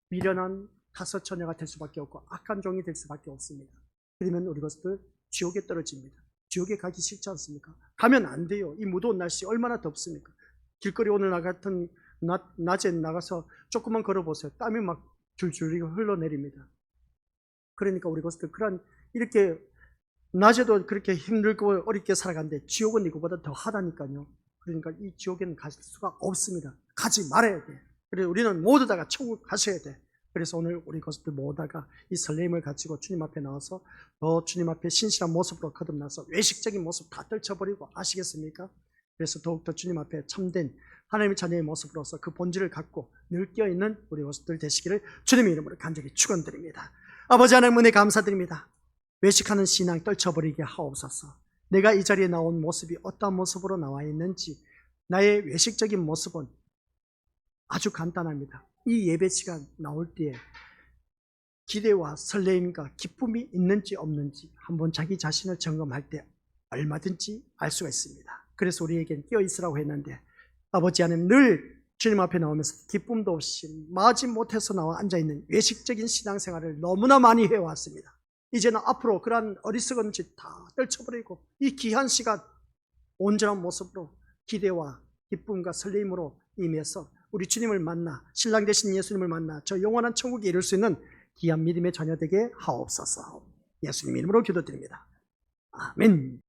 미련한 다섯 처녀가 될 수밖에 없고 악한 종이 될 수밖에 없습니다. 그러면 우리 것들 지옥에 떨어집니다. 지옥에 가기 싫지 않습니까? 가면 안 돼요. 이 무더운 날씨 얼마나 덥습니까? 길거리 오늘 나 같은 낮에 나가서 조금만 걸어보세요. 땀이 막 줄줄 흘러내립니다. 그러니까 우리 것들 이렇게 낮에도 그렇게 힘들고 어렵게 살아가는데 지옥은 이거보다 더 하다니까요. 그러니까 이 지옥에는 갈 수가 없습니다. 가지 말아야 돼. 그래서 우리는 모두 다가 천국 가셔야 돼. 그래서 오늘 우리 것들 모두가 이 설렘을 가지고 주님 앞에 나와서 주님 앞에 신실한 모습으로 거듭나서 외식적인 모습 다 떨쳐버리고, 아시겠습니까? 그래서 더욱더 주님 앞에 참된 하나님의 자녀의 모습으로서 그 본질을 갖고 늘 끼어있는 우리 것들 되시기를 주님의 이름으로 간절히 축원드립니다. 아버지 하나님 은혜 감사드립니다. 외식하는 신앙 떨쳐버리게 하옵소서. 내가 이 자리에 나온 모습이 어떠한 모습으로 나와 있는지, 나의 외식적인 모습은 아주 간단합니다. 이 예배 시간 나올 때에 기대와 설레임과 기쁨이 있는지 없는지 한번 자기 자신을 점검할 때 얼마든지 알 수가 있습니다. 그래서 우리에겐 끼어있으라고 했는데 아버지 하나님 늘 주님 앞에 나오면서 기쁨도 없이 마지 못해서 나와 앉아있는 외식적인 신앙생활을 너무나 많이 해왔습니다. 이제는 앞으로 그러한 어리석은 짓 다 떨쳐버리고 이 귀한 시간 온전한 모습으로 기대와 기쁨과 설렘으로 임해서 우리 주님을 만나 신랑 되신 예수님을 만나 저 영원한 천국에 이룰 수 있는 귀한 믿음의 자녀 되게 하옵소서. 예수님 이름으로 기도드립니다. 아멘.